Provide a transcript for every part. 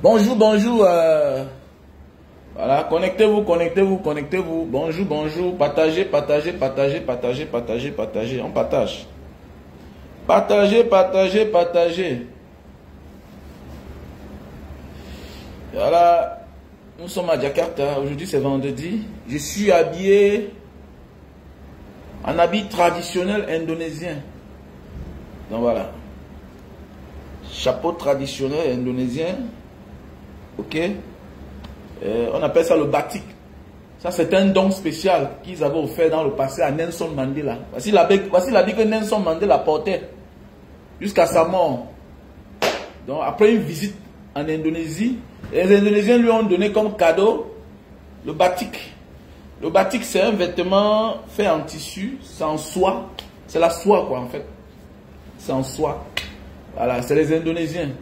Bonjour, bonjour. Voilà, connectez-vous, connectez-vous, connectez-vous. Bonjour, bonjour. Partagez, partagez, partagez, partagez, partagez, partagez. On partage. Partagez, partagez, partagez. Voilà. Nous sommes à Jakarta. Aujourd'hui, c'est vendredi. Je suis habillé en habit traditionnel indonésien. Donc voilà. Chapeau traditionnel indonésien. Ok. On appelle ça le batik. Ça, c'est un don spécial qu'ils avaient offert dans le passé à Nelson Mandela. Voici l'habit que Nelson Mandela portait jusqu'à sa mort. Donc, après une visite en Indonésie, les Indonésiens lui ont donné comme cadeau le batik. Le batik, c'est un vêtement fait en tissu, c'est en soie. C'est la soie, quoi, en fait. C'est en soie. Voilà, c'est les Indonésiens.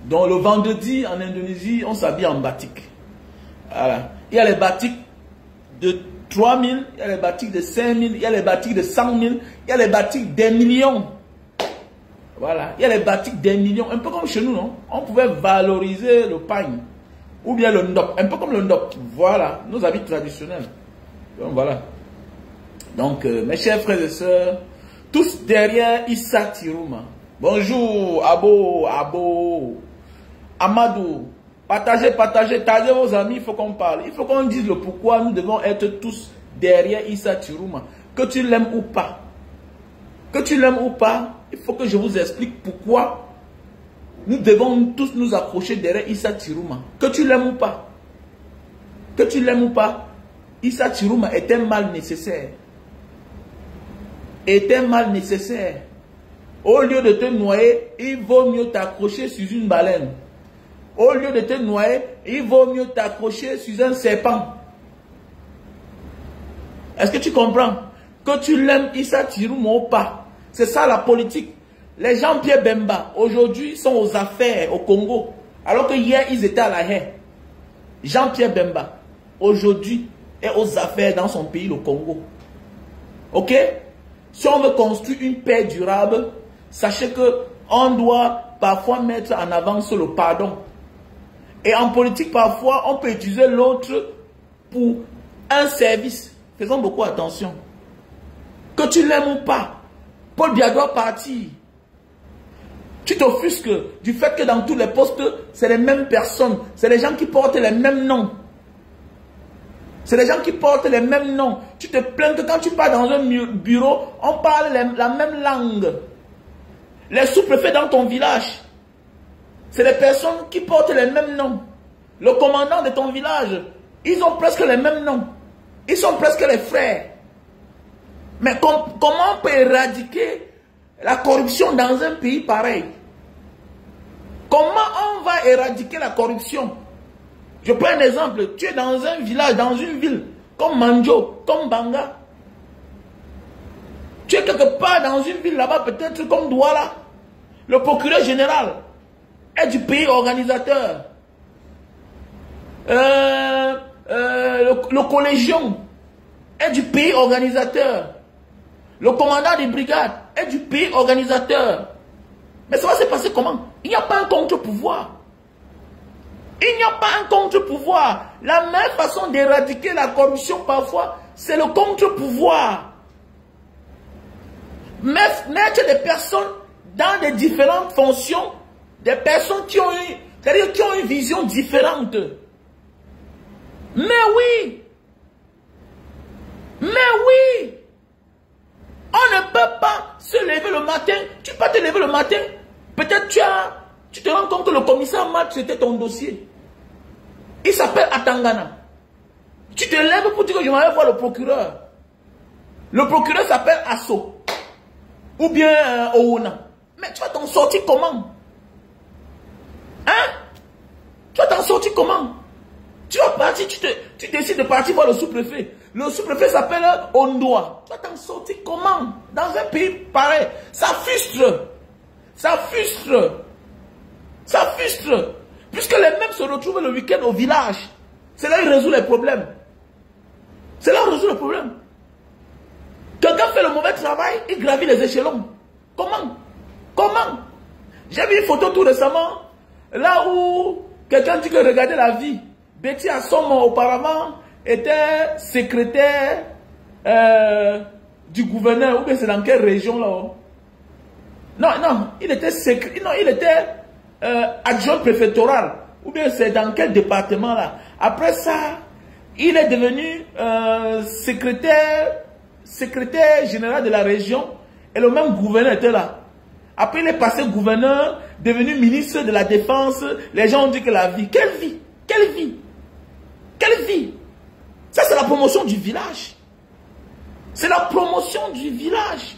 Donc, le vendredi, en Indonésie, on s'habille en batik. Voilà. Il y a les batiks de 3 000, il y a les batiks de 5 000, il y a les batiks de 100 000, il y a les batiks des millions. Voilà. Il y a les batiks des millions. Un peu comme chez nous, non? On pouvait valoriser le pagne. Ou bien le ndop. Un peu comme le ndop. Voilà. Nos habits traditionnels. Donc, voilà. Donc, mes chers frères et sœurs, tous derrière Issa Tirouma. Bonjour, Abo, Amadou. Partagez, partagez, taguez vos amis, il faut qu'on parle. Il faut qu'on dise le pourquoi nous devons être tous derrière Issa Tirouma. Que tu l'aimes ou pas. Que tu l'aimes ou pas, il faut que je vous explique pourquoi nous devons tous nous accrocher derrière Issa Tirouma. Que tu l'aimes ou pas. Que tu l'aimes ou pas, Issa Tirouma est un mal nécessaire. Est un mal nécessaire. Au lieu de te noyer, il vaut mieux t'accrocher sur une baleine. Au lieu de te noyer, il vaut mieux t'accrocher sur un serpent. Est-ce que tu comprends? Que tu l'aimes Issa Tirouma ou pas. C'est ça la politique. Les Jean-Pierre Bemba, aujourd'hui, sont aux affaires au Congo. Alors que hier, ils étaient à la haie. Jean-Pierre Bemba, aujourd'hui, est aux affaires dans son pays, le Congo. Ok? Si on veut construire une paix durable, sachez que on doit parfois mettre en avant le pardon. Et en politique, parfois, on peut utiliser l'autre pour un service. Faisons beaucoup attention. Que tu l'aimes ou pas, Paul Biya doit partir. Tu t'offusques du fait que dans tous les postes, c'est les mêmes personnes. C'est les gens qui portent les mêmes noms. C'est les gens qui portent les mêmes noms. Tu te plains que quand tu pars dans un bureau, on parle la même langue. Les sous-préfets dans ton village, c'est les personnes qui portent les mêmes noms. Le commandant de ton village, ils ont presque les mêmes noms. Ils sont presque les frères. Mais comment on peut éradiquer la corruption dans un pays pareil? Comment on va éradiquer la corruption? Je prends un exemple. Tu es dans un village, dans une ville, comme Manjo, comme Banga. Tu es quelque part dans une ville là-bas, peut-être comme Douala. Le procureur général est du pays organisateur. Le collégion est du pays organisateur. Le commandant des brigades est du pays organisateur. Mais ça va se passer comment? Il n'y a pas un contre-pouvoir. Il n'y a pas un contre-pouvoir. La meilleure façon d'éradiquer la corruption parfois, c'est le contre-pouvoir. Mettre des personnes dans des différentes fonctions, des personnes qui ont une vision différente. Mais oui! Mais oui! On ne peut pas se lever le matin. Tu peux te lever le matin. Peut-être tu te rends compte que le commissaire Mat, c'était ton dossier. Il s'appelle Atangana. Tu te lèves pour dire que je m'en vais voir le procureur. Le procureur s'appelle Asso. Ou bien Ouna. Mais tu vas t'en sortir comment? Hein? Tu vas t'en sortir comment? Tu vas partir, tu décides de partir voir le sous-préfet. Le sous-préfet s'appelle Ondoa. Tu vas t'en sortir comment? Dans un pays pareil. Ça frustre. Ça frustre. Ça frustre. Puisque les mêmes se retrouvent le week-end au village. C'est là qu'ils résolvent les problèmes. C'est là qu'ils résolvent les problèmes. Quelqu'un fait le mauvais travail, il gravit les échelons. Comment? Comment? J'ai vu une photo tout récemment, là où quelqu'un dit que regardez la vie. Betty Assom auparavant était secrétaire du gouverneur, ou bien c'est dans quelle région là? Non, il était adjoint préfectoral, ou bien c'est dans quel département là? Après ça, il est devenu secrétaire général de la région, et le même gouverneur était là. Après, il est passé gouverneur, devenu ministre de la Défense. Les gens ont dit que la vie. Quelle vie? Quelle vie? Quelle vie? Ça, c'est la promotion du village. C'est la promotion du village.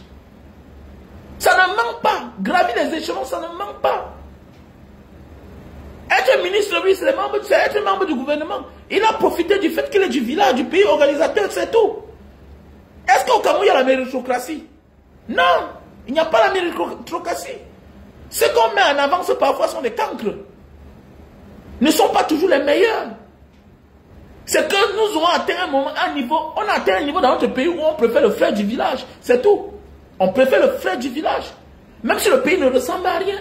Ça ne manque pas. Gravir les échelons, ça ne manque pas. Être ministre, oui, c'est être membre du gouvernement. Il a profité du fait qu'il est du village, du pays organisateur, c'est tout. Est-ce qu'au Cameroun, il y a la méritocratie? Non. Il n'y a pas la méritocratie. Ce qu'on met en avant, parfois, sont des cancres. Ne sont pas toujours les meilleurs. C'est que nous aurons atteint un niveau, on a atteint un niveau dans notre pays où on préfère le frère du village. C'est tout. On préfère le frère du village. Même si le pays ne ressemble à rien.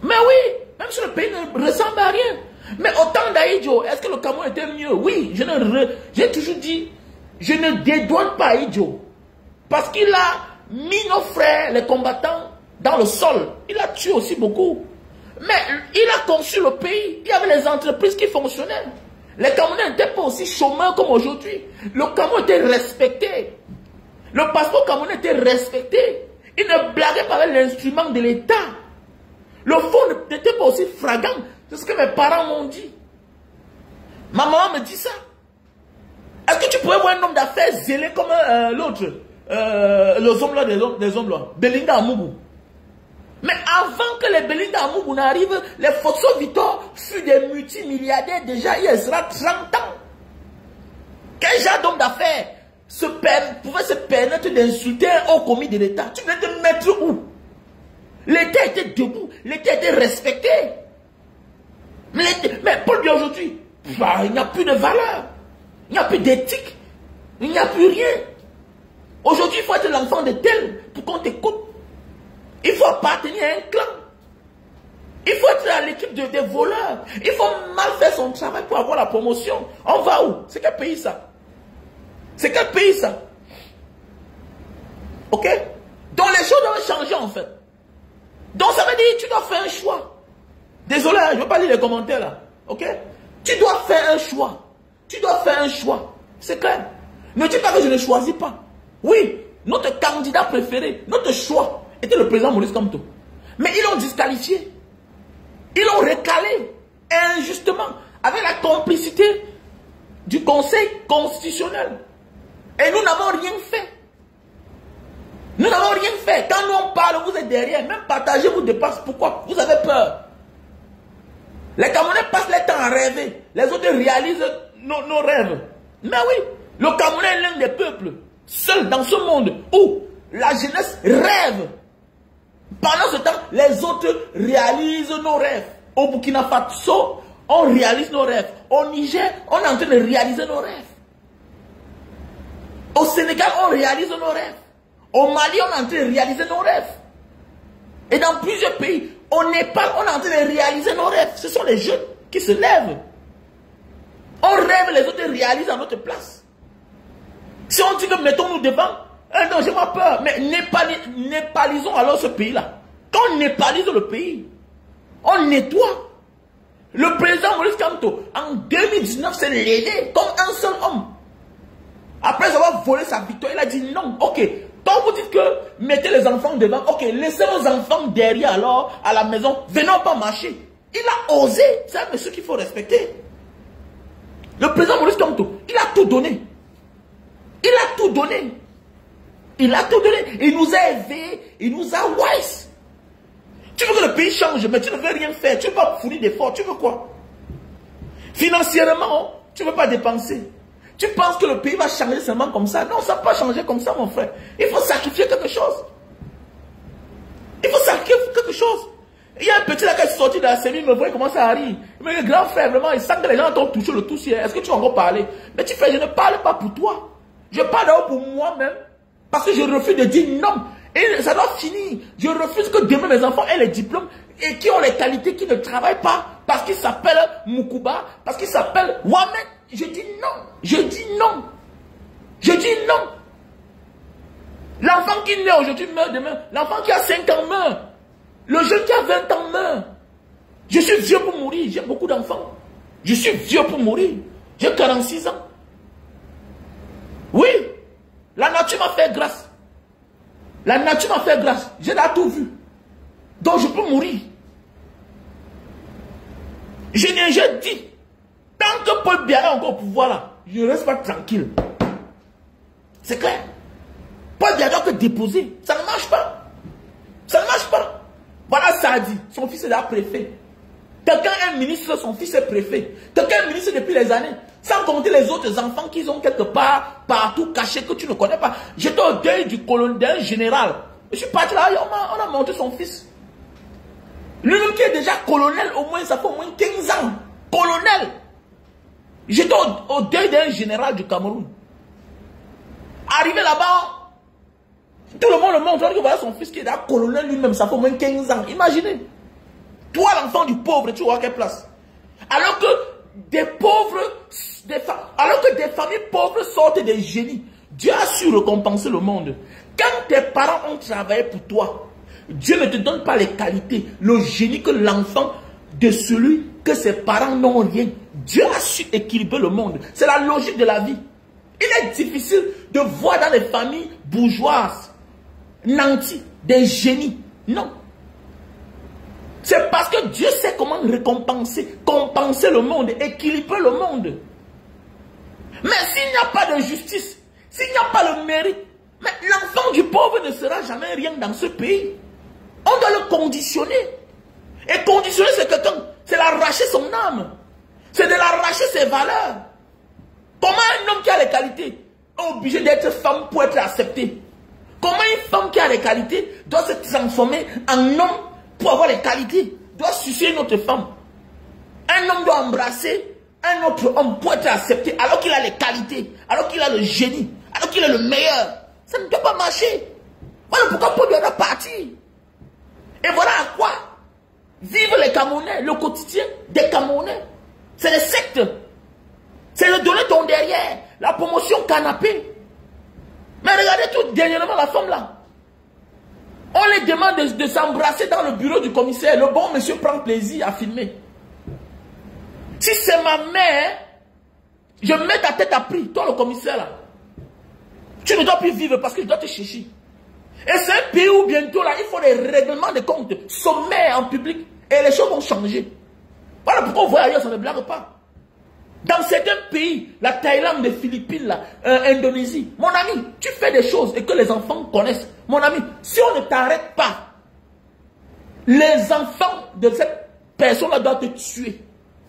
Mais oui, même si le pays ne ressemble à rien. Mais au temps d'Aïdjo, est-ce que le Cameroun était mieux? Oui, j'ai toujours dit, je ne dédouane pas Aïdjo. Parce qu'il a mis nos frères, les combattants, dans le sol. Il a tué aussi beaucoup. Mais il a conçu le pays. Il y avait les entreprises qui fonctionnaient. Les Camerounais n'étaient pas aussi chômeurs comme aujourd'hui. Le Cameroun était respecté. Le passeport camerounais était respecté. Il ne blaguait pas avec l'instrument de l'État. Le fonds n'était pas aussi flagrant. C'est ce que mes parents m'ont dit. Ma maman me dit ça. Est-ce que tu pourrais voir un homme d'affaires zélé comme l'autre? Les hommes là, des hommes là. Belinda Amoubou. Mais avant que les Belinda Amoubou n'arrivent, les Fosso Victor furent des multimilliardaires déjà il y a 30 ans. Quel genre d'homme d'affaires pouvait se permettre d'insulter un haut commis de l'État? Tu venais te mettre où? L'État était debout, l'État était respecté. Mais pour lui aujourd'hui, il n'y a plus de valeur, il n'y a plus d'éthique, il n'y a plus rien. Aujourd'hui, il faut être l'enfant de tel pour qu'on t'écoute. Il faut appartenir à un clan. Il faut être à l'équipe des voleurs. Il faut mal faire son travail pour avoir la promotion. On va où? C'est quel pays ça? C'est quel pays ça? Ok? Donc les choses doivent changer en fait. Donc ça veut dire que tu dois faire un choix. Désolé, je ne veux pas lire les commentaires là. Ok? Tu dois faire un choix. Tu dois faire un choix. C'est clair. Ne dis pas que je ne choisis pas. Oui, notre candidat préféré, notre choix était le président Maurice Kamto. Mais ils l'ont disqualifié. Ils l'ont recalé injustement avec la complicité du Conseil constitutionnel. Et nous n'avons rien fait. Nous n'avons rien fait. Quand nous on parle, vous êtes derrière. Même partager vous dépasse. Pourquoi? Vous avez peur. Les Camerounais passent leur temps à rêver. Les autres réalisent nos rêves. Mais oui, le Camerounais est l'un des peuples seuls dans ce monde où la jeunesse rêve. Pendant ce temps, les autres réalisent nos rêves. Au Burkina Faso, on réalise nos rêves. Au Niger, on est en train de réaliser nos rêves. Au Sénégal, on réalise nos rêves. Au Mali, on est en train de réaliser nos rêves. Et dans plusieurs pays, au Népal, on est en train de réaliser nos rêves. Ce sont les jeunes qui se lèvent. On rêve, les autres réalisent à notre place. Si on dit que mettons-nous devant, non, j'ai pas peur. Mais népalisons alors ce pays-là. Quand on népalise le pays, on nettoie. Le président Maurice Kamto, en 2019, s'est levé comme un seul homme. Après avoir volé sa victoire, il a dit non. Ok, quand vous dites que mettez les enfants devant, ok, laissez vos enfants derrière alors, à la maison, venons pas marcher. Il a osé. C'est un monsieur qu'il faut respecter. Le président Maurice Kamto, il a tout donné. Il a tout donné. Il a tout donné. Il nous a éveillés. Il nous a wise. Tu veux que le pays change, mais tu ne veux rien faire. Tu ne veux pas fournir d'efforts. Tu veux quoi? Financièrement, tu ne veux pas dépenser. Tu penses que le pays va changer seulement comme ça? Non, ça ne va pas changer comme ça, mon frère. Il faut sacrifier quelque chose. Il faut sacrifier quelque chose. Il y a un petit là qui est sorti de la cellule, il me voit, il commence à rire. Mais le grand frère, vraiment, il sent que les gens t'ont touché le tout ciel. Est-ce que tu vas encore parler? Mais tu fais, je ne parle pas pour toi. Je parle d'abord pour moi-même. Parce que je refuse de dire non. Et ça doit finir. Je refuse que demain mes enfants aient les diplômes et qui ont les qualités, qui ne travaillent pas parce qu'ils s'appellent Mukuba, parce qu'ils s'appellent Wamen. Je dis non. Je dis non. Je dis non. L'enfant qui naît aujourd'hui meurt demain. L'enfant qui a 5 ans meurt. Le jeune qui a 20 ans meurt. Je suis vieux pour mourir. J'ai beaucoup d'enfants. Je suis vieux pour mourir. J'ai 46 ans. Oui. La nature m'a fait grâce. La nature m'a fait grâce. J'ai là tout vu. Donc je peux mourir. J'ai dit, tant que Paul Biya est encore au pouvoir là, je ne reste pas tranquille. C'est clair. Paul Biya doit que déposer. Ça ne marche pas. Ça ne marche pas. Voilà Sadi. Son fils est là préfet. Quelqu'un est ministre, son fils est préfet. Quelqu'un est ministre depuis les années. Sans compter les autres enfants qu'ils ont quelque part, partout cachés, que tu ne connais pas. J'étais au deuil du colonel général. Je suis parti là, on a monté son fils. Lui-même qui est déjà colonel, au moins, ça fait au moins 15 ans. Colonel. J'étais au deuil d'un général du Cameroun. Arrivé là-bas, tout le monde le montre. Que voilà son fils qui est là, colonel lui-même, ça fait au moins 15 ans. Imaginez. Toi, l'enfant du pauvre, tu vois à quelle place? Alors que des pauvres, alors que des familles pauvres sortent des génies, Dieu a su récompenser le monde. Quand tes parents ont travaillé pour toi, Dieu ne te donne pas les qualités, le génie que l'enfant de celui que ses parents n'ont rien. Dieu a su équilibrer le monde. C'est la logique de la vie. Il est difficile de voir dans les familles bourgeoises, nantis, des génies. Non. C'est parce que Dieu sait comment récompenser, compenser le monde, équilibrer le monde. Mais s'il n'y a pas de justice, s'il n'y a pas le mérite, mais l'enfant du pauvre ne sera jamais rien dans ce pays. On doit le conditionner. Et conditionner, c'est quelqu'un, c'est l'arracher son âme. C'est de l'arracher ses valeurs. Comment un homme qui a les qualités est obligé d'être femme pour être accepté? Comment une femme qui a les qualités doit se transformer en homme pour avoir les qualités, doit sucer une autre femme? Un homme doit embrasser un autre homme pour être accepté alors qu'il a les qualités, alors qu'il a le génie, alors qu'il est le meilleur. Ça ne doit pas marcher. Voilà pourquoi Paul doit partir. Et voilà à quoi vivent les Camerounais, le quotidien des Camerounais. C'est les sectes. C'est le donner ton derrière, la promotion canapé. Mais regardez tout dernièrement la femme là. On les demande de s'embrasser dans le bureau du commissaire. Le bon monsieur prend plaisir à filmer. Si c'est ma mère, je mets ta tête à prix, toi le commissaire là. Tu ne dois plus vivre parce que je dois te chercher. Et c'est un pays où bientôt là, il faut des règlements de compte sommaires en public. Et les choses vont changer. Voilà pourquoi on voit ailleurs, ça ne blague pas. Dans certains pays, la Thaïlande, les Philippines, l'Indonésie, mon ami, tu fais des choses et que les enfants connaissent. Mon ami, si on ne t'arrête pas, les enfants de cette personne-là doivent te tuer.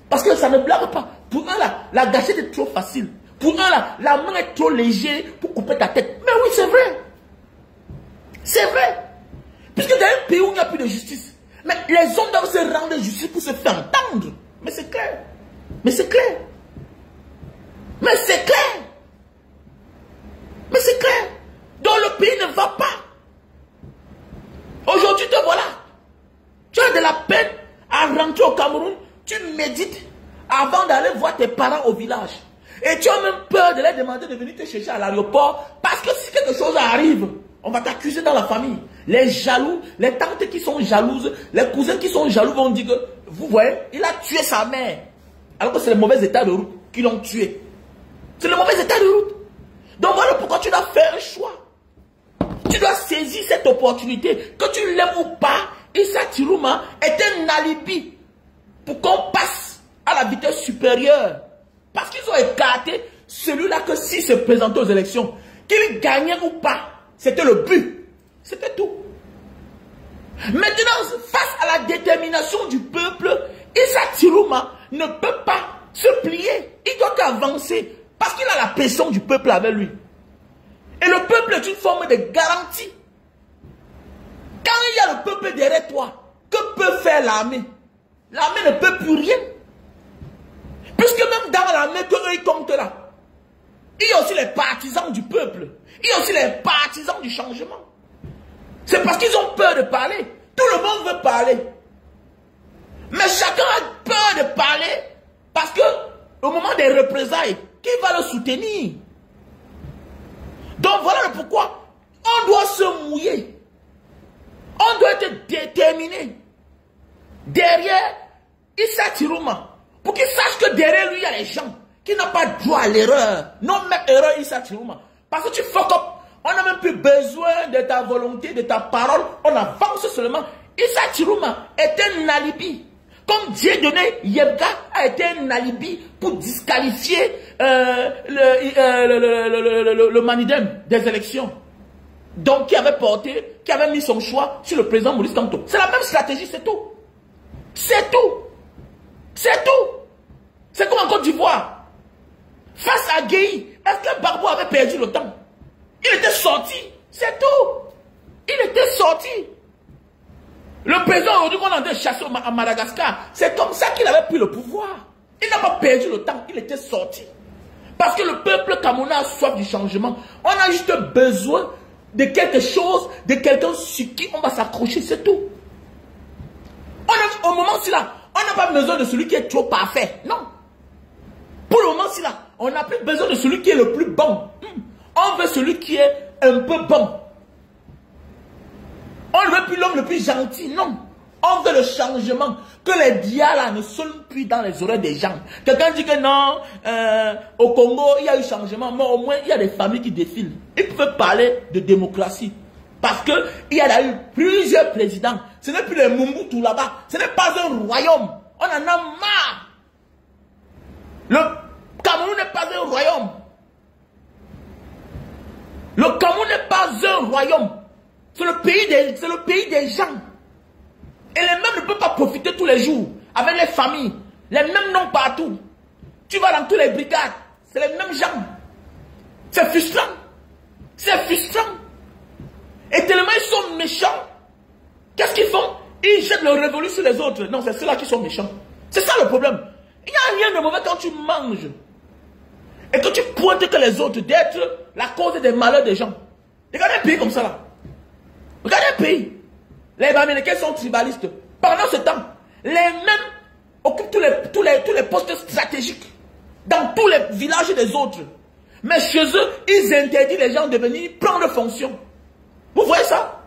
Parce que ça ne blague pas. Pour un là, la gâchette est trop facile. Pour un là, la main est trop légère pour couper ta tête. Mais oui, c'est vrai. C'est vrai. Puisque dans un pays où il n'y a plus de justice, mais les hommes doivent se rendre justice pour se faire entendre. Mais c'est clair. Mais c'est clair. Mais c'est clair. Mais c'est clair. Donc le pays ne va pas. Aujourd'hui, te voilà. Tu as de la peine à rentrer au Cameroun. Tu médites avant d'aller voir tes parents au village. Et tu as même peur de leur demander de venir te chercher à l'aéroport. Parce que si quelque chose arrive, on va t'accuser dans la famille. Les jaloux, les tantes qui sont jalouses, les cousins qui sont jaloux vont dire que, vous voyez, il a tué sa mère. Alors que c'est le mauvais état de route qui l'ont tué. C'est le mauvais état de route. Donc voilà pourquoi tu dois faire un choix. Tu dois saisir cette opportunité. Que tu l'aimes ou pas, Issa Tirouma est un alibi pour qu'on passe à la vitesse supérieure. Parce qu'ils ont écarté celui-là que s'il se présentait aux élections, qu'il gagnait ou pas, c'était le but. C'était tout. Maintenant, face à la détermination du peuple, Issa Tirouma ne peut pas se plier. Il doit avancer parce qu'il a la pression du peuple avec lui. Et le peuple est une forme de garantie. Quand il y a le peuple derrière toi, que peut faire l'armée? L'armée ne peut plus rien. Puisque même dans l'armée que eux ils comptent là, il y a aussi les partisans du peuple. Il y a aussi les partisans du changement. C'est parce qu'ils ont peur de parler. Tout le monde veut parler. Mais chacun a peur de parler parce que au moment des représailles, qui va le soutenir? Donc voilà pourquoi on doit se mouiller. On doit être déterminé derrière Issa Tirouma pour qu'il sache que derrière lui il y a les gens qui n'ont pas droit à l'erreur. Non, même erreur Issa Tirouma. Parce que tu fuck up. On n'a même plus besoin de ta volonté, de ta parole. On avance seulement. Issa Tirouma est un alibi. Comme Dieudonné Yebga a été un alibi pour disqualifier le Manidem des élections. Donc, qui avait mis son choix sur le président Maurice Kamto. C'est la même stratégie, c'est tout. C'est tout. C'est tout. C'est comme en Côte d'Ivoire. Face à Guéhi, est-ce que Barbo avait perdu le temps? Il était sorti. C'est tout. Il était sorti. Le président aujourd'hui qu'on a de chasser à Madagascar, c'est comme ça qu'il avait pris le pouvoir. Il n'a pas perdu le temps, il était sorti. Parce que le peuple camerounais a soif du changement. On a juste besoin de quelque chose, de quelqu'un sur qui on va s'accrocher, c'est tout. Au moment-ci là, on n'a pas besoin de celui qui est trop parfait, non. Pour le moment-ci là, on n'a plus besoin de celui qui est le plus bon. On veut celui qui est un peu bon. On ne veut plus l'homme le plus gentil, non. On veut le changement. Que les dialas ne sonnent plus dans les oreilles des gens. Quelqu'un dit que non, au Congo, il y a eu changement, mais au moins, il y a des familles qui défilent. Ils peuvent parler de démocratie. Parce qu'il y a eu plusieurs présidents. Ce n'est plus les Mobutu là-bas. Ce n'est pas un royaume. On en a marre. Le Cameroun n'est pas un royaume. Le Cameroun n'est pas un royaume. C'est le pays des gens. Et les mêmes ne peuvent pas profiter tous les jours avec les familles. Les mêmes noms partout. Tu vas dans toutes les brigades. C'est les mêmes gens. C'est frustrant. C'est frustrant. Et tellement ils sont méchants. Qu'est-ce qu'ils font? Ils jettent le révolu sur les autres. Non, c'est ceux-là qui sont méchants. C'est ça le problème. Il n'y a rien de mauvais quand tu manges. Et que tu pointes que les autres d'être la cause des malheurs des gens. Regardez un pays comme ça là. Regardez un pays. Les Américains sont tribalistes. Pendant ce temps, les mêmes occupent tous les postes stratégiques dans tous les villages des autres. Mais chez eux, ils interdisent les gens de venir prendre fonction. Vous voyez ça?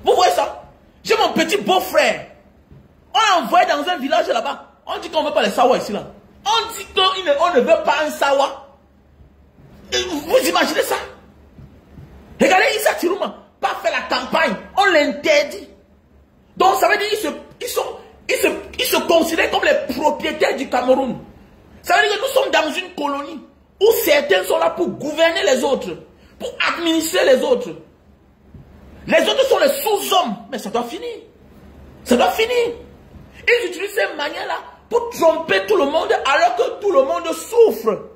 Vous voyez ça? J'ai mon petit beau-frère. On l'a envoyé dans un village là-bas. On dit qu'on ne veut pas les Sawa ici là. On dit qu'on ne veut pas un Sawa. Vous imaginez ça? Regardez Issa Tirouma. Pas fait la campagne, on l'interdit. Donc ça veut dire qu'ils se considèrent comme les propriétaires du Cameroun. Ça veut dire que nous sommes dans une colonie où certains sont là pour gouverner les autres, pour administrer les autres. Les autres sont les sous-hommes, mais ça doit finir. Ça doit finir. Ils utilisent ces manières-là pour tromper tout le monde alors que tout le monde souffre.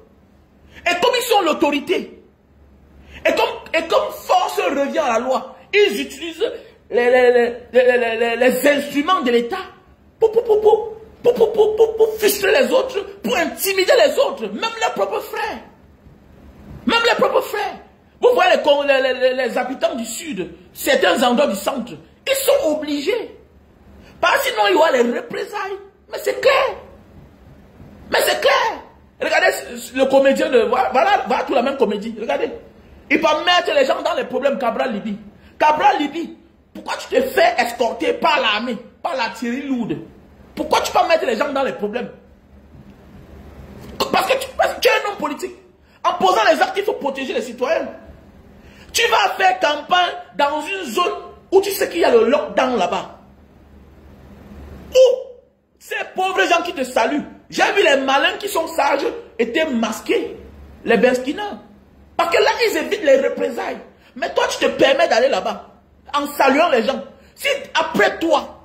Et comme ils sont l'autorité, et comme force revient à la loi, ils utilisent les instruments de l'État pour frustrer les autres, pour intimider les autres, même leurs propres frères. Même les propres frères. Vous voyez les habitants du sud, certains endroits du centre, ils sont obligés. Parce que sinon il y aura les représailles. Mais c'est clair. Mais c'est clair. Regardez le comédien de... Voilà tout la même comédie. Regardez. Il va mettre les gens dans les problèmes. Cabral Libye. Cabral Libye, pourquoi tu te fais escorter par l'armée, par l'artillerie lourde? Pourquoi tu vas mettre les gens dans les problèmes? Parce que tu es un homme politique. En posant les actes, il faut protéger les citoyens. Tu vas faire campagne dans une zone où tu sais qu'il y a le lockdown là-bas. Où ces pauvres gens qui te saluent, j'ai vu les malins qui sont sages étaient masqués. Les Benskina. Parce que là, ils évitent les représailles. Mais toi, tu te permets d'aller là-bas en saluant les gens. Si après toi,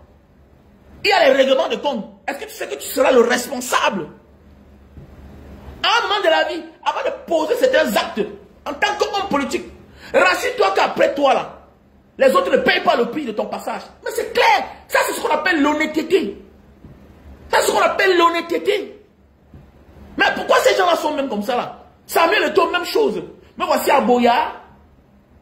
il y a les règlements de compte, est-ce que tu sais que tu seras le responsable? À un moment de la vie, avant de poser certains actes, en tant qu'homme politique, rassure-toi qu'après toi, là, les autres ne payent pas le prix de ton passage. Mais c'est clair. Ça, c'est ce qu'on appelle l'honnêteté. Ça, c'est ce qu'on appelle l'honnêteté. Mais pourquoi ces gens-là sont même comme ça, là? Samuel Eto'o, même chose. Mais voici à Boya,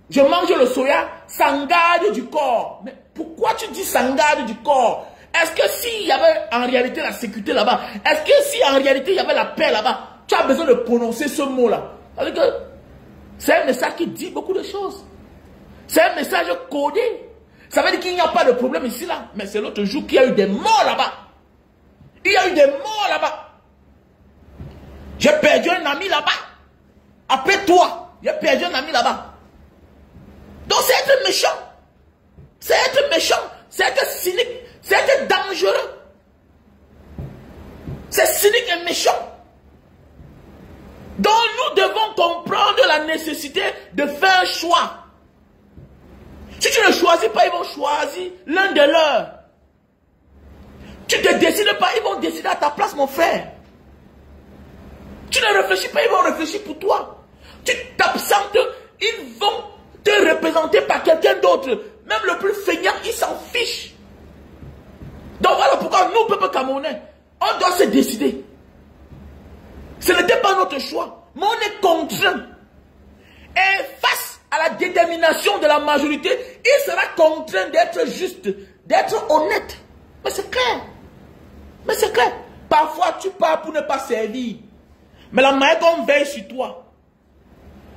je mange le soya, s'en garde du corps. Mais pourquoi tu dis s'en garde du corps? Est-ce que s'il y avait en réalité la sécurité là-bas, est-ce que si en réalité il y avait la paix là-bas, tu as besoin de prononcer ce mot-là? C'est un message qui dit beaucoup de choses. C'est un message codé. Ça veut dire qu'il n'y a pas de problème ici là. Mais c'est l'autre jour qu'il y a eu des morts là-bas. Il y a eu des morts là-bas. J'ai perdu un ami là-bas. Après toi, j'ai perdu un ami là-bas. Donc c'est être méchant. C'est être méchant. C'est être cynique. C'est être dangereux. C'est cynique et méchant. Donc nous devons comprendre la nécessité de faire un choix. Si tu ne choisis pas, ils vont choisir l'un de leurs. Tu ne te décides pas, ils vont décider à ta place, mon frère. Tu ne réfléchis pas, ils vont réfléchir pour toi. Tu t'absentes, ils vont te représenter par quelqu'un d'autre. Même le plus feignant, il s'en fiche. Donc voilà pourquoi nous, peuple camerounais, on doit se décider. Ce n'était pas notre choix, mais on est contraint. Et face à la détermination de la majorité, il sera contraint d'être juste, d'être honnête. Mais c'est clair. Mais c'est clair. Parfois, tu pars pour ne pas servir. Mais la manière qu'on veille sur toi,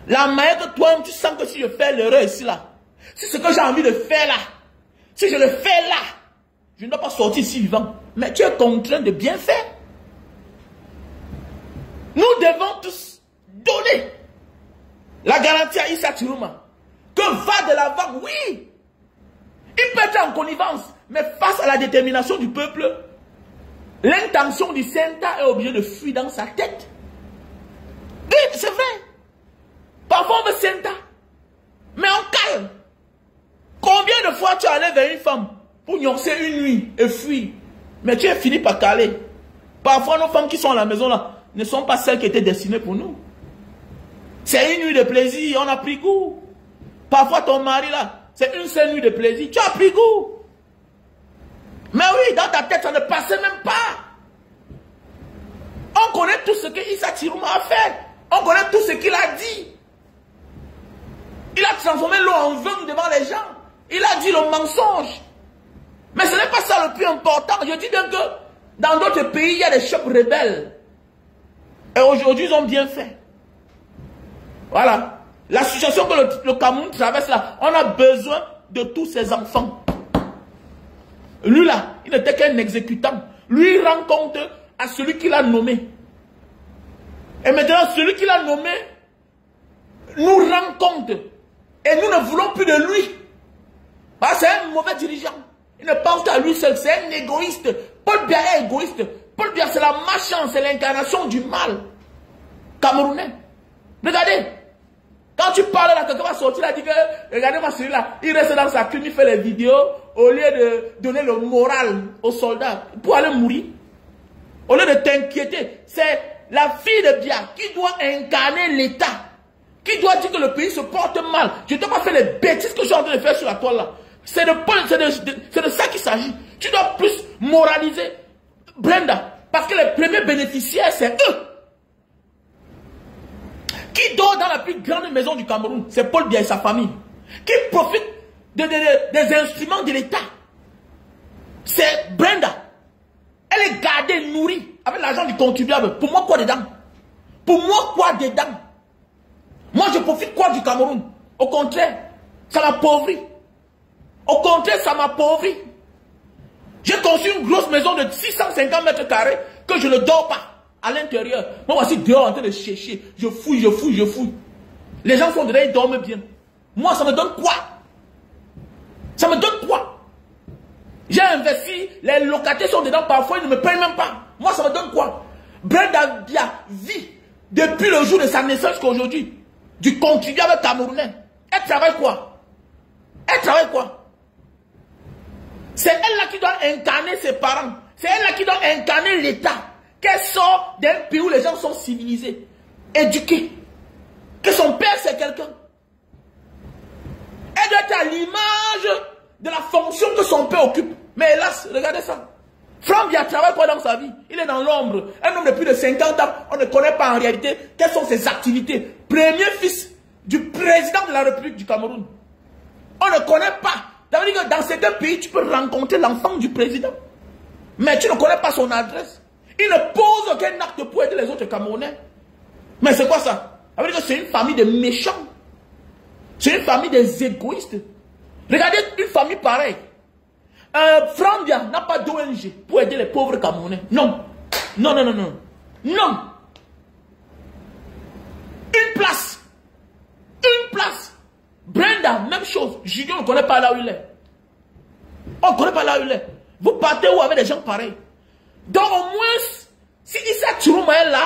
la manière que toi-même, tu sens que si je fais l'erreur ici, là, si ce que j'ai envie de faire là, si je le fais là, je ne dois pas sortir ici vivant. Mais tu es contraint de bien faire. Nous devons tous donner la garantie à Issa Chiruma que va de l'avant, oui. Il peut être en connivence, mais face à la détermination du peuple, l'intention du Senta est obligée de fuir dans sa tête. Oui, c'est vrai. Parfois on veut Senta, mais on calme. Combien de fois tu es allé vers une femme pour nuancer une nuit et fuir, mais tu es fini par caler. Parfois nos femmes qui sont à la maison là ne sont pas celles qui étaient destinées pour nous. C'est une nuit de plaisir, on a pris goût. Parfois ton mari là, c'est une seule nuit de plaisir, tu as pris goût. Mais oui, dans ta tête, ça ne passait même pas. On connaît tout ce que Issa Chiruma a fait. On connaît tout ce qu'il a dit. Il a transformé l'eau en vin devant les gens. Il a dit le mensonge. Mais ce n'est pas ça le plus important. Je dis bien que dans d'autres pays, il y a des chefs rebelles. Et aujourd'hui, ils ont bien fait. Voilà. La situation que le Cameroun traverse là, on a besoin de tous ces enfants. Lui là, il n'était qu'un exécutant. Lui, il rend compte à celui qui l'a nommé. Et maintenant, celui qui l'a nommé nous rend compte. Et nous ne voulons plus de lui. Bah, c'est un mauvais dirigeant. Il ne pense qu'à lui seul. C'est un égoïste. Paul Biya est égoïste. Paul Biya, c'est la malchance, c'est l'incarnation du mal camerounais. Regardez. Quand tu parles là, quelqu'un va sortir, il a dit que, regardez-moi celui-là, il reste dans sa cuve, il fait les vidéos, au lieu de donner le moral aux soldats, pour aller mourir. Au lieu de t'inquiéter, c'est la fille de Biya qui doit incarner l'État, qui doit dire que le pays se porte mal. Je ne dois pas faire les bêtises que je suis en train de faire sur la toile là. C'est de ça qu'il s'agit. Tu dois plus moraliser Brenda, parce que les premiers bénéficiaires, c'est eux. Qui dort dans la plus grande maison du Cameroun, c'est Paul Biya et sa famille. Qui profite des instruments de l'État. C'est Brenda. Elle est gardée, nourrie, avec l'argent du contribuable. Pour moi, quoi dedans? Pour moi, quoi dedans? Moi, je profite quoi du Cameroun? Au contraire, ça m'appauvrit. Au contraire, ça m'appauvrit. J'ai conçu une grosse maison de 650 mètres carrés que je ne dors pas. À l'intérieur. Moi, voici dehors en train de chercher. Je fouille, je fouille, je fouille. Les gens sont dedans, ils dorment bien. Moi, ça me donne quoi? Ça me donne quoi? J'ai investi, les locataires sont dedans, parfois ils ne me payent même pas. Moi, ça me donne quoi? Brenda Biya vit depuis le jour de sa naissance jusqu'à aujourd'hui du contribuable camerounais. Elle travaille quoi? Elle travaille quoi? C'est elle là qui doit incarner ses parents. C'est elle là qui doit incarner l'État. Qu'elle sort d'un pays où les gens sont civilisés, éduqués. Que son père c'est quelqu'un. Elle doit être à l'image de la fonction que son père occupe. Mais hélas, regardez ça. Franck Biya travaille quoi dans sa vie? Il est dans l'ombre. Un homme de plus de 50 ans, on ne connaît pas en réalité quelles sont ses activités. Premier fils du président de la République du Cameroun. On ne connaît pas. Ça veut dire que dans certains pays, tu peux rencontrer l'enfant du président. Mais tu ne connais pas son adresse. Il ne pose aucun acte pour aider les autres Camerounais. Mais c'est quoi ça? Ça veut dire que c'est une famille de méchants. C'est une famille des égoïstes. Regardez une famille pareille. Frambia n'a pas d'ONG pour aider les pauvres Camerounais. Non. Non, non, non, non. Non. Une place. Une place. Brenda, même chose. Julien, on ne connaît pas là où il est. On ne connaît pas là où il est. Vous partez où avec des gens pareils? Donc au moins, si Issa Tourouma est là,